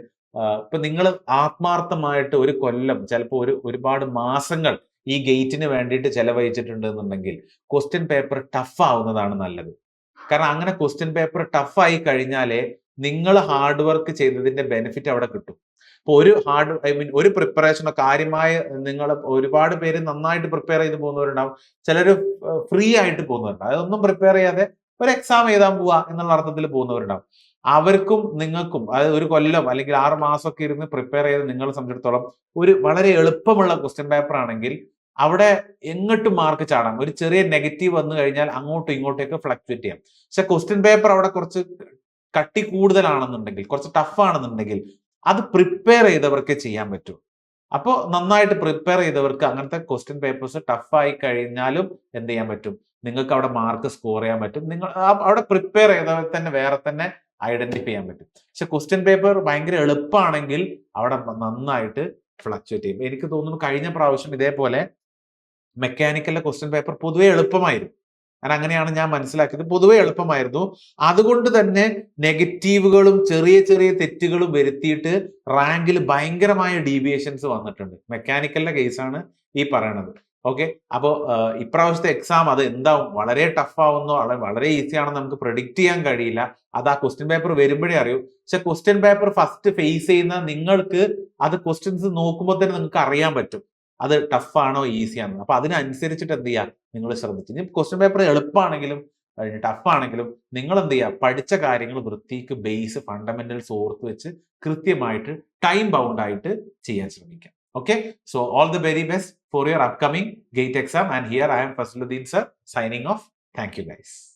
A: ഇപ്പൊ നിങ്ങൾ ആത്മാർത്ഥമായിട്ട് ഒരു കൊല്ലം, ചിലപ്പോൾ ഒരുപാട് മാസങ്ങൾ ഈ ഗേറ്റിന് വേണ്ടിയിട്ട് ചെലവഴിച്ചിട്ടുണ്ട് എന്നുണ്ടെങ്കിൽ ക്വസ്റ്റ്യൻ പേപ്പർ ടഫ് ആവുന്നതാണ് നല്ലത്. കാരണം അങ്ങനെ ക്വസ്റ്റ്യൻ പേപ്പർ ടഫ് ആയി കഴിഞ്ഞാലേ നിങ്ങൾ ഹാർഡ് വർക്ക് ചെയ്തതിന്റെ ബെനിഫിറ്റ് അവിടെ കിട്ടും. ഇപ്പൊ ഒരു പ്രിപ്പറേഷനോ കാര്യമായ, നിങ്ങൾ ഒരുപാട് പേര് നന്നായിട്ട് പ്രിപ്പയർ ചെയ്ത് പോകുന്നവരുണ്ടാവും, ചിലർ ഫ്രീ ആയിട്ട് പോകുന്നവരുണ്ടാവും, അതൊന്നും പ്രിപ്പയർ ചെയ്യാതെ ഒരു എക്സാം എഴുതാൻ പോവാ എന്നുള്ള അർത്ഥത്തിൽ പോകുന്നവരുണ്ടാവും. അവർക്കും നിങ്ങൾക്കും, അതായത് ഒരു കൊല്ലം അല്ലെങ്കിൽ 6 മാസമൊക്കെ ഇരുന്ന് പ്രിപ്പയർ ചെയ്ത് നിങ്ങളെ സംബന്ധിച്ചിടത്തോളം ഒരു വളരെ എളുപ്പമുള്ള ക്വസ്റ്റ്യൻ പേപ്പർ ആണെങ്കിൽ അവിടെ എങ്ങോട്ടും മാർക്ക് ചാടാം. ഒരു ചെറിയ നെഗറ്റീവ് വന്നു കഴിഞ്ഞാൽ അങ്ങോട്ടും ഇങ്ങോട്ടേക്ക് ഫ്ലക്ച്വേറ്റ് ചെയ്യാം. പക്ഷെ ക്വസ്റ്റ്യൻ പേപ്പർ അവിടെ കുറച്ച് കട്ടി കൂടുതലാണെന്നുണ്ടെങ്കിൽ, കുറച്ച് ടഫ് ആണെന്നുണ്ടെങ്കിൽ അത് പ്രിപ്പയർ ചെയ്തവർക്ക് ചെയ്യാൻ പറ്റും. അപ്പോൾ നന്നായിട്ട് പ്രിപ്പയർ ചെയ്തവർക്ക് അങ്ങനത്തെ ക്വസ്റ്റ്യൻ പേപ്പേഴ്സ് ടഫ് ആയി കഴിഞ്ഞാലും എന്ത് ചെയ്യാൻ പറ്റും, നിങ്ങൾക്ക് അവിടെ മാർക്ക് സ്കോർ ചെയ്യാൻ പറ്റും. നിങ്ങൾ അവിടെ പ്രിപ്പയർ ചെയ്തവർ തന്നെ വേറെ തന്നെ ഐഡന്റിഫൈ ചെയ്യാൻ പറ്റും. പക്ഷെ ക്വസ്റ്റ്യൻ പേപ്പർ ഭയങ്കര എളുപ്പമാണെങ്കിൽ അവിടെ നന്നായിട്ട് ഫ്ലക്ച്വേറ്റ് ചെയ്യും. എനിക്ക് തോന്നുന്നു കഴിഞ്ഞ പ്രാവശ്യം ഇതേപോലെ മെക്കാനിക്കലിലെ ക്വസ്റ്റ്യൻ പേപ്പർ പൊതുവെ എളുപ്പമായിരുന്നു. കാരണം അങ്ങനെയാണ് ഞാൻ മനസ്സിലാക്കിയത്, പൊതുവെ എളുപ്പമായിരുന്നു. അതുകൊണ്ട് തന്നെ നെഗറ്റീവുകളും ചെറിയ ചെറിയ തെറ്റുകളും വരുത്തിയിട്ട് റാങ്കിൽ ഭയങ്കരമായ ഡീവിയേഷൻസ് വന്നിട്ടുണ്ട്. മെക്കാനിക്കലിന്റെ കേസാണ് ഈ പറയണത്. ഓക്കെ, അപ്പോൾ ഇപ്രാവശ്യത്തെ എക്സാം അത് എന്താവും, വളരെ ടഫ് ആവുന്നോ വളരെ ഈസി ആണെന്ന് നമുക്ക് പ്രെഡിക്റ്റ് ചെയ്യാൻ കഴിയില്ല. അത് ആ ക്വസ്റ്റ്യൻ പേപ്പർ വരുമ്പോഴേ അറിയൂ. പക്ഷെ ക്വസ്റ്റ്യൻ പേപ്പർ ഫസ്റ്റ് ഫേസ് ചെയ്യുന്ന നിങ്ങൾക്ക് അത് ക്വസ്റ്റ്യൻസ് നോക്കുമ്പോൾ തന്നെ നിങ്ങൾക്ക് അറിയാൻ പറ്റും അത് ടഫ് ആണോ ഈസി ആണോ. അപ്പൊ അതിനനുസരിച്ചിട്ട് എന്ത് ചെയ്യുക, നിങ്ങൾ ശ്രദ്ധിച്ചു. ഇനി ക്വസ്റ്റ്യൻ പേപ്പർ എളുപ്പമാണെങ്കിലും ടഫ് ആണെങ്കിലും നിങ്ങൾ എന്ത് ചെയ്യുക, പഠിച്ച കാര്യങ്ങൾ വൃത്തിക്ക് ബേസ് ഫണ്ടമെന്റൽസ് ഓർത്ത് വെച്ച് കൃത്യമായിട്ട് ടൈം ബൗണ്ട് ആയിട്ട് ചെയ്യാൻ ശ്രമിക്കാം. Okay, so all the very best for your upcoming GATE exam, and here I am Fasluddin sir signing off. Thank you guys.